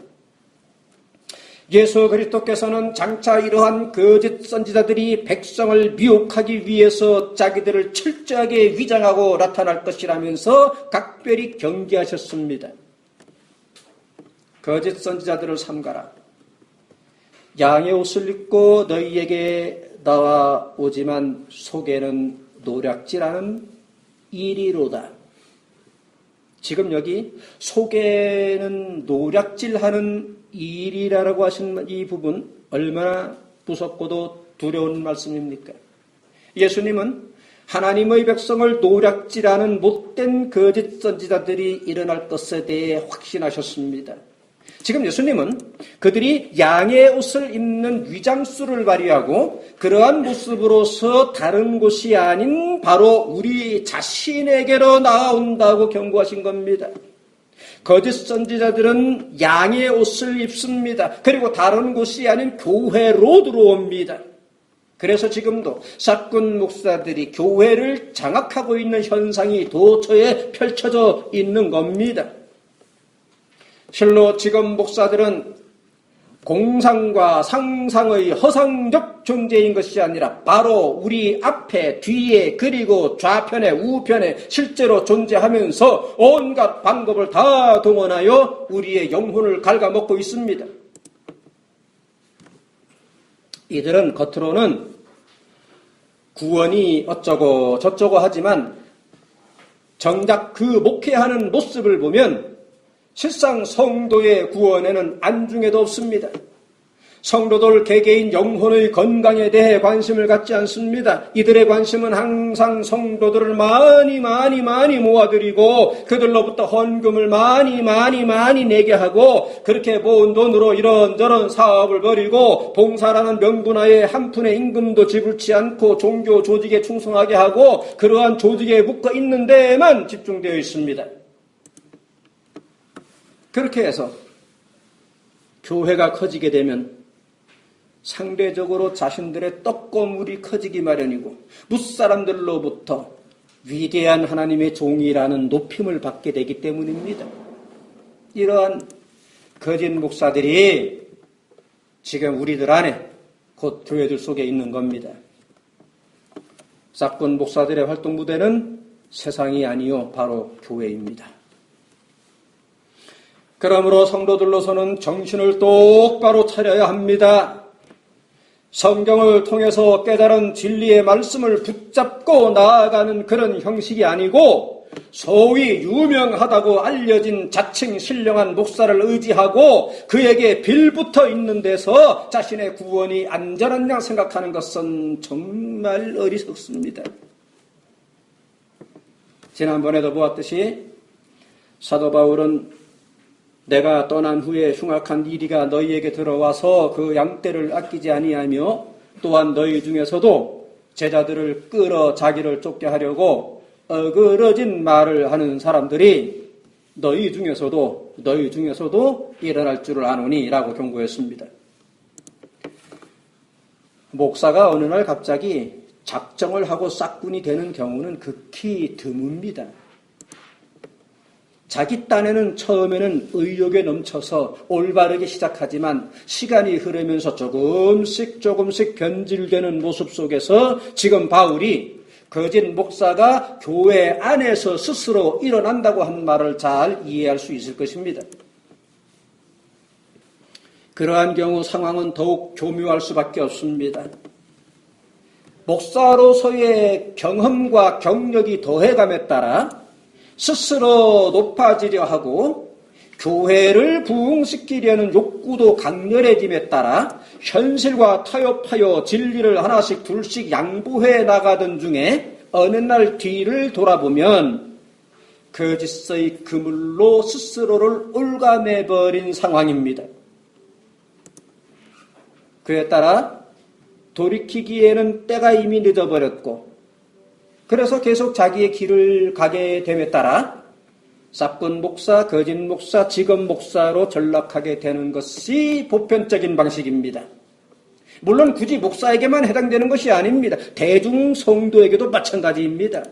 예수 그리스도께서는 장차 이러한 거짓 선지자들이 백성을 미혹하기 위해서 자기들을 철저하게 위장하고 나타날 것이라면서 각별히 경계하셨습니다. 거짓 선지자들을 삼가라. 양의 옷을 입고 너희에게 나와오지만 속에는 노략질하는 이리로다. 지금 여기 속에는 노략질하는 일이라고 하신 이 부분 얼마나 무섭고도 두려운 말씀입니까? 예수님은 하나님의 백성을 노략질하는 못된 거짓 선지자들이 일어날 것에 대해 확신하셨습니다. 지금 예수님은 그들이 양의 옷을 입는 위장수를 발휘하고 그러한 모습으로서 다른 곳이 아닌 바로 우리 자신에게로 나아온다고 경고하신 겁니다. 거짓 선지자들은 양의 옷을 입습니다. 그리고 다른 곳이 아닌 교회로 들어옵니다. 그래서 지금도 사꾼 목사들이 교회를 장악하고 있는 현상이 도처에 펼쳐져 있는 겁니다. 실로 지금 목사들은 공상과 상상의 허상적 존재인 것이 아니라 바로 우리 앞에, 뒤에, 그리고 좌편에, 우편에 실제로 존재하면서 온갖 방법을 다 동원하여 우리의 영혼을 갉아먹고 있습니다. 이들은 겉으로는 구원이 어쩌고 저쩌고 하지만 정작 그 목회하는 모습을 보면 실상 성도의 구원에는 안중에도 없습니다. 성도들 개개인 영혼의 건강에 대해 관심을 갖지 않습니다. 이들의 관심은 항상 성도들을 많이 모아들이고 그들로부터 헌금을 많이 내게 하고 그렇게 모은 돈으로 이런저런 사업을 벌이고 봉사라는 명분하에 한 푼의 임금도 지불치 않고 종교 조직에 충성하게 하고 그러한 조직에 묶어 있는 데에만 집중되어 있습니다. 그렇게 해서 교회가 커지게 되면 상대적으로 자신들의 떡고물이 커지기 마련이고 무사람들로부터 위대한 하나님의 종이라는 높임을 받게 되기 때문입니다. 이러한 거짓 목사들이 지금 우리들 안에 곧 교회들 속에 있는 겁니다. 사꾼 목사들의 활동 무대는 세상이 아니요 바로 교회입니다. 그러므로 성도들로서는 정신을 똑바로 차려야 합니다. 성경을 통해서 깨달은 진리의 말씀을 붙잡고 나아가는 그런 형식이 아니고 소위 유명하다고 알려진 자칭 신령한 목사를 의지하고 그에게 빌붙어 있는 데서 자신의 구원이 안전한 양 생각하는 것은 정말 어리석습니다. 지난번에도 보았듯이 사도 바울은 내가 떠난 후에 흉악한 이리가 너희에게 들어와서 그 양떼를 아끼지 아니하며 또한 너희 중에서도 제자들을 끌어 자기를 쫓게 하려고 어그러진 말을 하는 사람들이 너희 중에서도 일어날 줄을 아노니 라고 경고했습니다. 목사가 어느 날 갑자기 작정을 하고 싹군이 되는 경우는 극히 드뭅니다. 자기 딴에는 처음에는 의욕에 넘쳐서 올바르게 시작하지만 시간이 흐르면서 조금씩 변질되는 모습 속에서 지금 바울이 거짓 목사가 교회 안에서 스스로 일어난다고 한 말을 잘 이해할 수 있을 것입니다. 그러한 경우 상황은 더욱 교묘할 수밖에 없습니다. 목사로서의 경험과 경력이 더해감에 따라 스스로 높아지려 하고 교회를 부흥시키려는 욕구도 강렬해짐에 따라 현실과 타협하여 진리를 하나씩 둘씩 양보해 나가던 중에 어느 날 뒤를 돌아보면 거짓의 그물로 스스로를 올가매버린 상황입니다. 그에 따라 돌이키기에는 때가 이미 늦어버렸고 그래서 계속 자기의 길을 가게 됨에 따라 사꾼 목사, 거짓 목사, 직업 목사로 전락하게 되는 것이 보편적인 방식입니다. 물론 굳이 목사에게만 해당되는 것이 아닙니다. 대중 성도에게도 마찬가지입니다.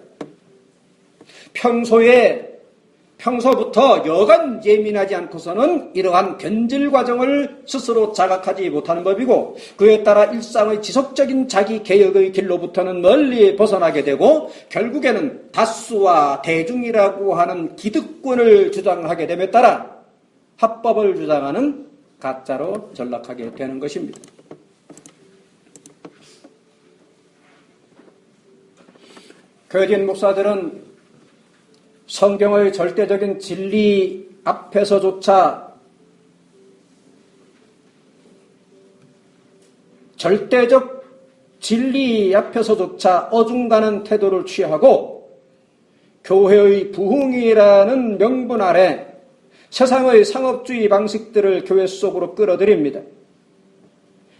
평소부터 여간 예민하지 않고서는 이러한 변질 과정을 스스로 자각하지 못하는 법이고 그에 따라 일상의 지속적인 자기 개혁의 길로부터는 멀리 벗어나게 되고 결국에는 다수와 대중이라고 하는 기득권을 주장하게 됨에 따라 합법을 주장하는 가짜로 전락하게 되는 것입니다. 거짓 목사들은 성경의 절대적인 진리 앞에서조차 절대적 진리 앞에서조차 어중간한 태도를 취하고 교회의 부흥이라는 명분 아래 세상의 상업주의 방식들을 교회 속으로 끌어들입니다.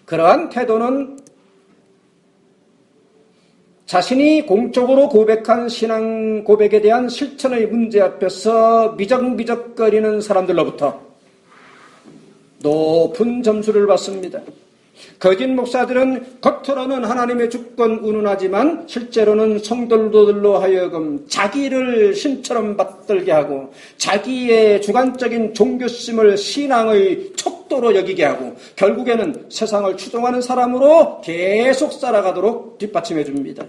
그러한 태도는 자신이 공적으로 고백한 신앙 고백에 대한 실천의 문제 앞에서 미적미적거리는 사람들로부터 높은 점수를 받습니다. 거짓 목사들은 겉으로는 하나님의 주권 운운하지만 실제로는 성도들로 하여금 자기를 신처럼 받들게 하고 자기의 주관적인 종교심을 신앙의 척도로 여기게 하고 결국에는 세상을 추종하는 사람으로 계속 살아가도록 뒷받침해 줍니다.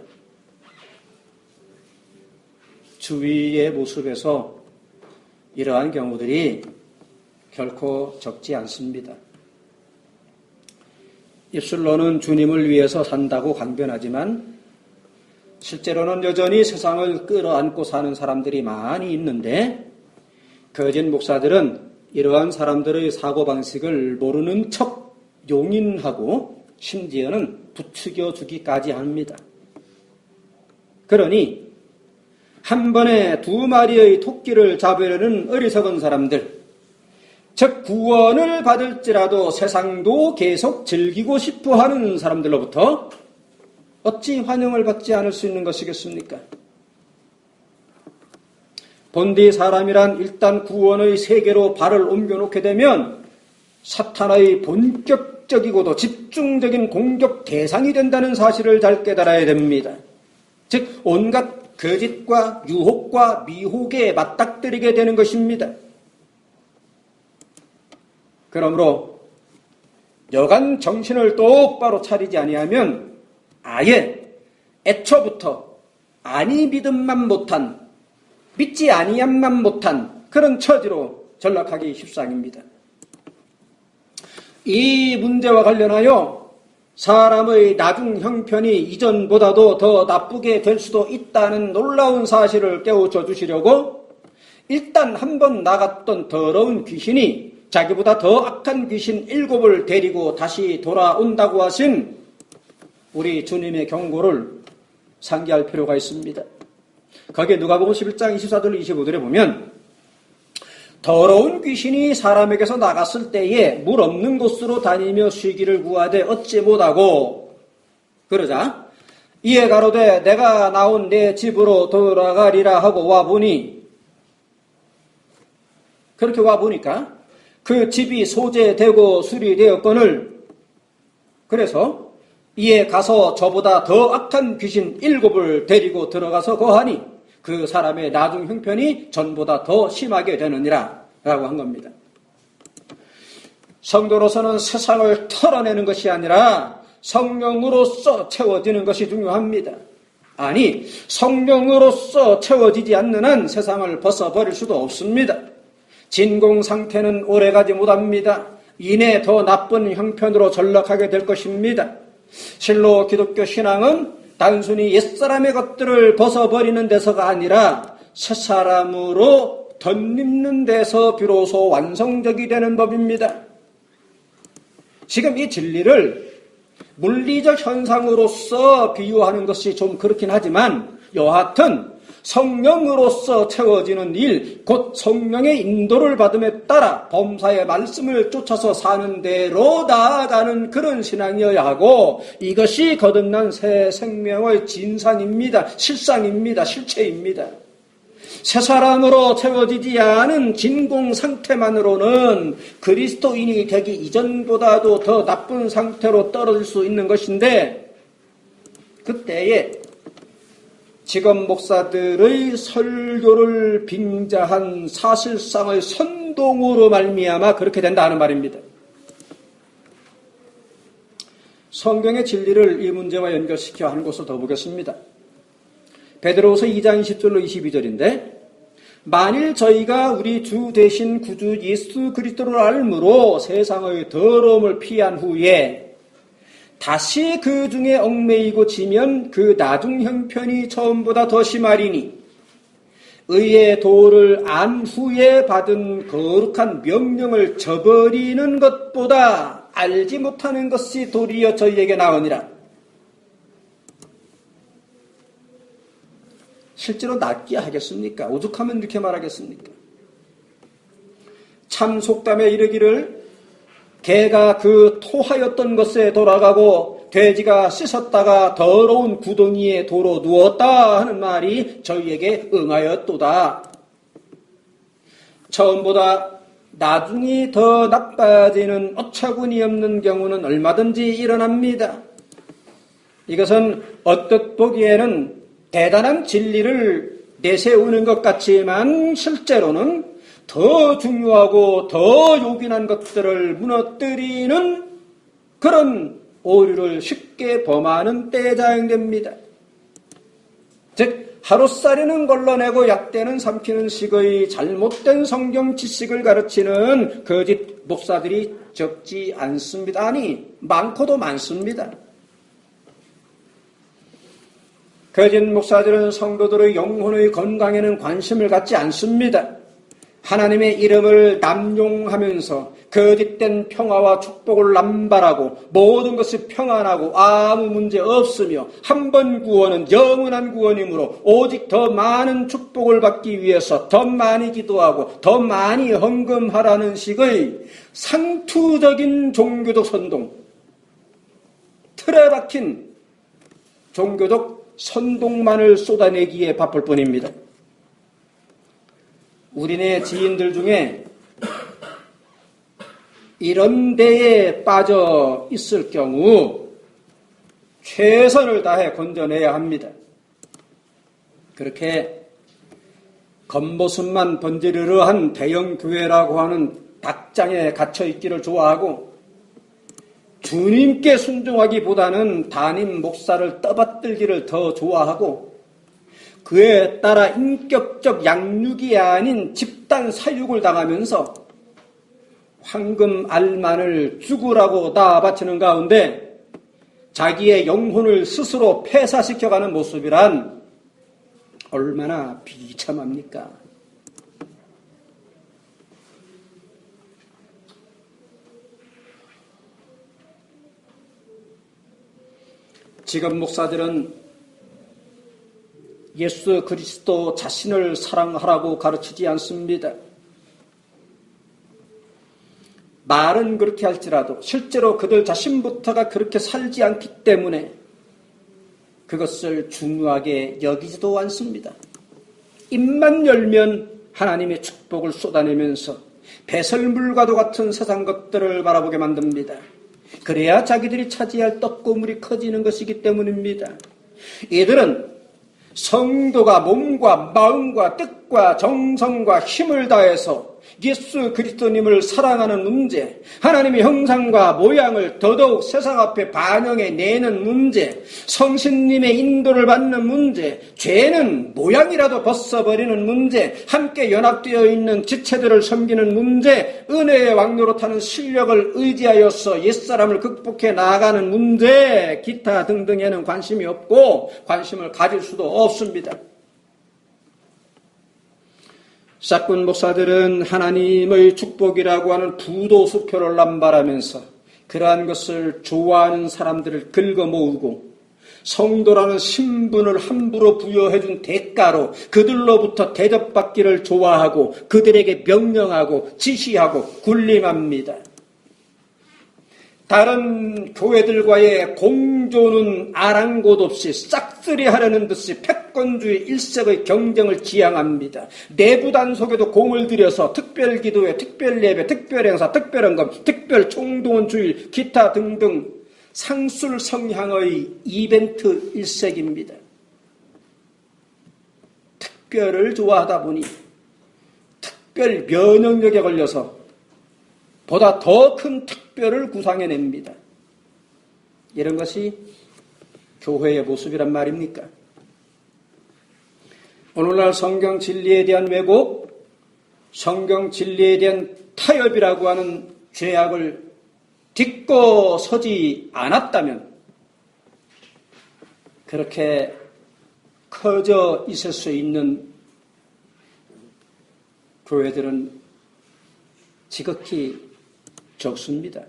주위의 모습에서 이러한 경우들이 결코 적지 않습니다. 입술로는 주님을 위해서 산다고 강변하지만 실제로는 여전히 세상을 끌어안고 사는 사람들이 많이 있는데 거짓 목사들은 이러한 사람들의 사고방식을 모르는 척 용인하고 심지어는 부추겨 주기까지 합니다. 그러니 한 번에 두 마리의 토끼를 잡으려는 어리석은 사람들, 즉 구원을 받을지라도 세상도 계속 즐기고 싶어하는 사람들로부터 어찌 환영을 받지 않을 수 있는 것이겠습니까? 본디 사람이란 일단 구원의 세계로 발을 옮겨놓게 되면 사탄의 본격적이고도 집중적인 공격 대상이 된다는 사실을 잘 깨달아야 됩니다. 즉 온갖 거짓과 유혹과 미혹에 맞닥뜨리게 되는 것입니다. 그러므로 여간 정신을 똑바로 차리지 아니하면 아예 애초부터 아니 믿음만 못한, 믿지 아니함만 못한 그런 처지로 전락하기 십상입니다. 이 문제와 관련하여 사람의 나중 형편이 이전보다도 더 나쁘게 될 수도 있다는 놀라운 사실을 깨우쳐 주시려고 일단 한번 나갔던 더러운 귀신이 자기보다 더 악한 귀신 7을 데리고 다시 돌아온다고 하신 우리 주님의 경고를 상기할 필요가 있습니다. 거기에 누가복음 11장 24절 25절에 보면 더러운 귀신이 사람에게서 나갔을 때에 물 없는 곳으로 다니며 쉬기를 구하되 얻지 못하고 그러자 이에 가로되 내가 나온 내 집으로 돌아가리라 하고 와보니 그렇게 와보니까 그 집이 소재되고 수리되었거늘 그래서 이에 가서 저보다 더 악한 귀신 7을 데리고 들어가서 거하니 그 사람의 나중 형편이 전보다 더 심하게 되느니라 라고 한 겁니다. 성도로서는 세상을 털어내는 것이 아니라 성령으로서 채워지는 것이 중요합니다. 아니 성령으로서 채워지지 않는 한 세상을 벗어버릴 수도 없습니다. 진공 상태는 오래가지 못합니다. 이내 더 나쁜 형편으로 전락하게 될 것입니다. 실로 기독교 신앙은 단순히 옛사람의 것들을 벗어버리는 데서가 아니라 새사람으로 덧입는 데서 비로소 완성적이 되는 법입니다. 지금 이 진리를 물리적 현상으로서 비유하는 것이 좀 그렇긴 하지만 여하튼 성령으로서 채워지는 일, 곧 성령의 인도를 받음에 따라 범사의 말씀을 쫓아서 사는 대로 나아가는 그런 신앙이어야 하고 이것이 거듭난 새 생명의 진상입니다. 실상입니다. 실체입니다. 새 사람으로 채워지지 않은 진공 상태만으로는 그리스도인이 되기 이전보다도 더 나쁜 상태로 떨어질 수 있는 것인데 그때에 지금 목사들의 설교를 빙자한 사실상의 선동으로 말미암아 그렇게 된다 하는 말입니다. 성경의 진리를 이 문제와 연결시켜 한 곳을 더 보겠습니다. 베드로후서 2장 20절로 22절인데 만일 저희가 우리 주 되신 구주 예수 그리스도를 알므로 세상의 더러움을 피한 후에 다시 그 중에 얽매이고 지면 그 나중 형편이 처음보다 더 심하리니 의의 도를 안 후에 받은 거룩한 명령을 저버리는 것보다 알지 못하는 것이 도리어 저희에게 나으니라. 실제로 낫게 하겠습니까? 오죽하면 이렇게 말하겠습니까? 참 속담에 이르기를 개가 그 토하였던 것에 돌아가고 돼지가 씻었다가 더러운 구덩이에 도로 누웠다 하는 말이 저희에게 응하였도다. 처음보다 나중이 더 나빠지는 어처구니 없는 경우는 얼마든지 일어납니다. 이것은 언뜻 보기에는 대단한 진리를 내세우는 것 같지만 실제로는 더 중요하고 더 요긴한 것들을 무너뜨리는 그런 오류를 쉽게 범하는 때에 자행됩니다. 즉 하루살이는 걸러내고 약대는 삼키는 식의 잘못된 성경 지식을 가르치는 거짓 목사들이 적지 않습니다. 아니 많고도 많습니다. 거짓 목사들은 성도들의 영혼의 건강에는 관심을 갖지 않습니다. 하나님의 이름을 남용하면서 거짓된 평화와 축복을 남발하고 모든 것이 평안하고 아무 문제 없으며 한 번 구원은 영원한 구원이므로 오직 더 많은 축복을 받기 위해서 더 많이 기도하고 더 많이 헌금하라는 식의 상투적인 종교적 선동, 틀에 박힌 종교적 선동만을 쏟아내기에 바쁠 뿐입니다. 우리네 지인들 중에 이런 데에 빠져 있을 경우 최선을 다해 건져내야 합니다. 그렇게 겉모습만 번지르르한 대형 교회라고 하는 닭장에 갇혀있기를 좋아하고 주님께 순종하기보다는 담임 목사를 떠받들기를 더 좋아하고 그에 따라 인격적 양육이 아닌 집단 사육을 당하면서 황금 알만을 죽으라고 다 바치는 가운데 자기의 영혼을 스스로 폐사시켜가는 모습이란 얼마나 비참합니까? 지금 목사들은 예수 그리스도 자신을 사랑하라고 가르치지 않습니다. 말은 그렇게 할지라도 실제로 그들 자신부터가 그렇게 살지 않기 때문에 그것을 중요하게 여기지도 않습니다. 입만 열면 하나님의 축복을 쏟아내면서 배설물과도 같은 세상 것들을 바라보게 만듭니다. 그래야 자기들이 차지할 떡고물이 커지는 것이기 때문입니다. 이들은 성도가 몸과 마음과 뜻과 정성과 힘을 다해서 예수 그리스도님을 사랑하는 문제, 하나님의 형상과 모양을 더더욱 세상 앞에 반영해내는 문제, 성신님의 인도를 받는 문제, 죄는 모양이라도 벗어버리는 문제, 함께 연합되어 있는 지체들을 섬기는 문제, 은혜의 왕노로 타는 실력을 의지하여서 옛사람을 극복해 나아가는 문제, 기타 등등에는 관심이 없고 관심을 가질 수도 없습니다. 싹군 목사들은 하나님의 축복이라고 하는 부도수표를 남발하면서 그러한 것을 좋아하는 사람들을 긁어 모으고 성도라는 신분을 함부로 부여해준 대가로 그들로부터 대접받기를 좋아하고 그들에게 명령하고 지시하고 군림합니다. 다른 교회들과의 공조는 아랑곳 없이 싹쓸이하려는 듯이 패권주의 일색의 경쟁을 지향합니다. 내부 단속에도 공을 들여서 특별기도회, 특별예배, 특별행사, 특별헌금, 특별총동원 주일, 기타 등등 상술 성향의 이벤트 일색입니다. 특별을 좋아하다 보니 특별 면역력에 걸려서 보다 더 큰 특별을 구상해냅니다. 이런 것이 교회의 모습이란 말입니까? 오늘날 성경 진리에 대한 왜곡, 성경 진리에 대한 타협이라고 하는 죄악을 딛고 서지 않았다면 그렇게 커져 있을 수 있는 교회들은 지극히 적습니다.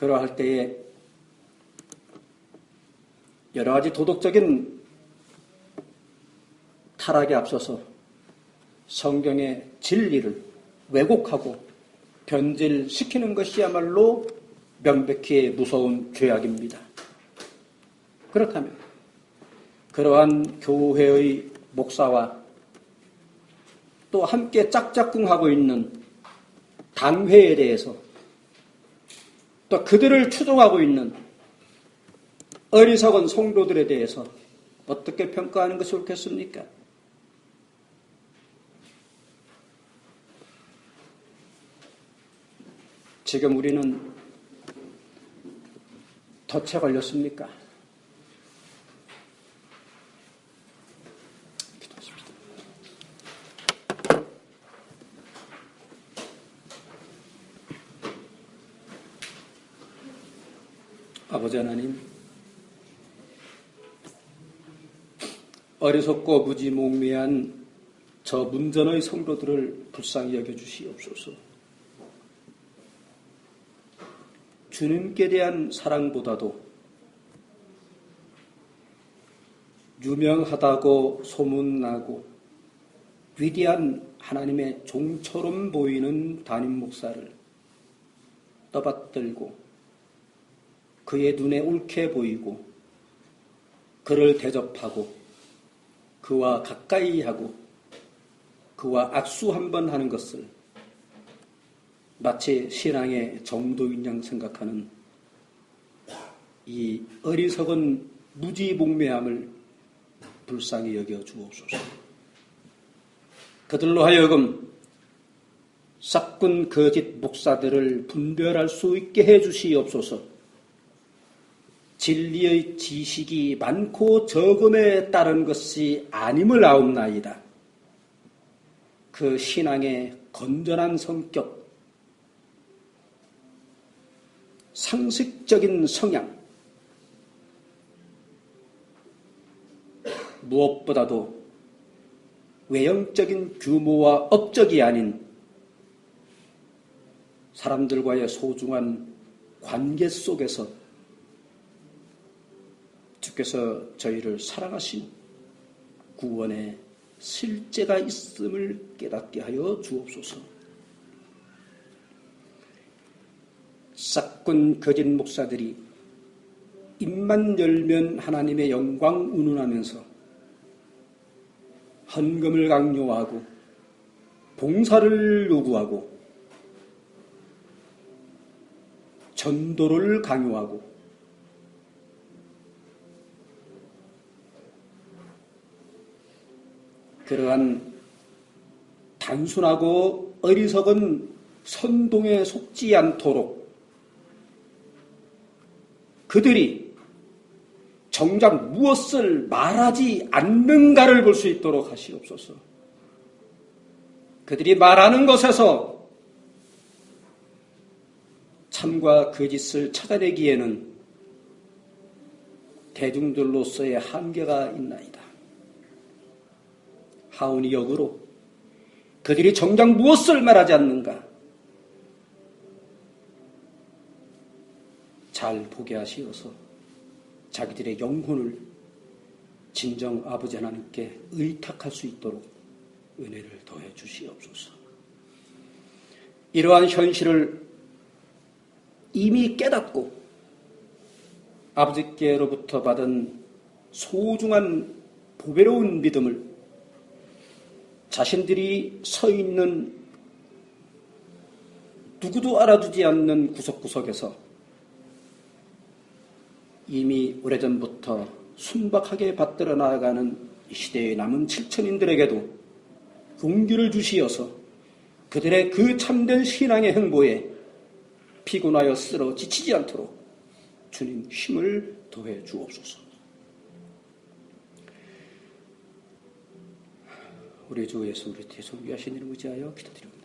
그러할 때에 여러 가지 도덕적인 타락에 앞서서 성경의 진리를 왜곡하고 변질시키는 것이야말로 명백히 무서운 죄악입니다. 그렇다면 그러한 교회의 목사와 또 함께 짝짝꿍하고 있는 당회에 대해서 또 그들을 추종하고 있는 어리석은 성도들에 대해서 어떻게 평가하는 것이 옳겠습니까? 지금 우리는 덫에 걸렸습니까? 기도하십시다. 아버지 하나님, 어리석고 무지몽매한 저 문전의 성도들을 불쌍히 여겨주시옵소서. 주님께 대한 사랑보다도 유명하다고 소문나고 위대한 하나님의 종처럼 보이는 담임 목사를 떠받들고 그의 눈에 옳게 보이고 그를 대접하고 그와 가까이 하고 그와 악수 한번 하는 것을 마치 신앙의 정도인 양 생각하는 이 어리석은 무지몽매함을 불쌍히 여겨 주옵소서. 그들로 하여금 싹군 거짓 목사들을 분별할 수 있게 해 주시옵소서. 진리의 지식이 많고 적음에 따른 것이 아님을 아옵나이다. 그 신앙의 건전한 성격, 상식적인 성향, 무엇보다도 외형적인 규모와 업적이 아닌 사람들과의 소중한 관계 속에서 주께서 저희를 사랑하신 구원의 실제가 있음을 깨닫게 하여 주옵소서. 싹군 거짓 목사들이 입만 열면 하나님의 영광 운운하면서 헌금을 강요하고 봉사를 요구하고 전도를 강요하고 그러한 단순하고 어리석은 선동에 속지 않도록 그들이 정작 무엇을 말하지 않는가를 볼 수 있도록 하시옵소서. 그들이 말하는 것에서 참과 거짓을 찾아내기에는 대중들로서의 한계가 있나이다. 하오니 역으로 그들이 정작 무엇을 말하지 않는가 잘 보게 하시어서 자기들의 영혼을 진정 아버지 하나님께 의탁할 수 있도록 은혜를 더해 주시옵소서. 이러한 현실을 이미 깨닫고 아버지께로부터 받은 소중한 보배로운 믿음을 자신들이 서 있는 누구도 알아주지 않는 구석구석에서 이미 오래전부터 순박하게 받들어 나아가는 시대의 남은 7천인들에게도 용기를 주시어서 그들의 그 참된 신앙의 행보에 피곤하여 쓰러 지치지 않도록 주님 힘을 더해 주옵소서. 우리 주 예수 그리스도의 존귀하신 이름 의지하여 기도드립니다.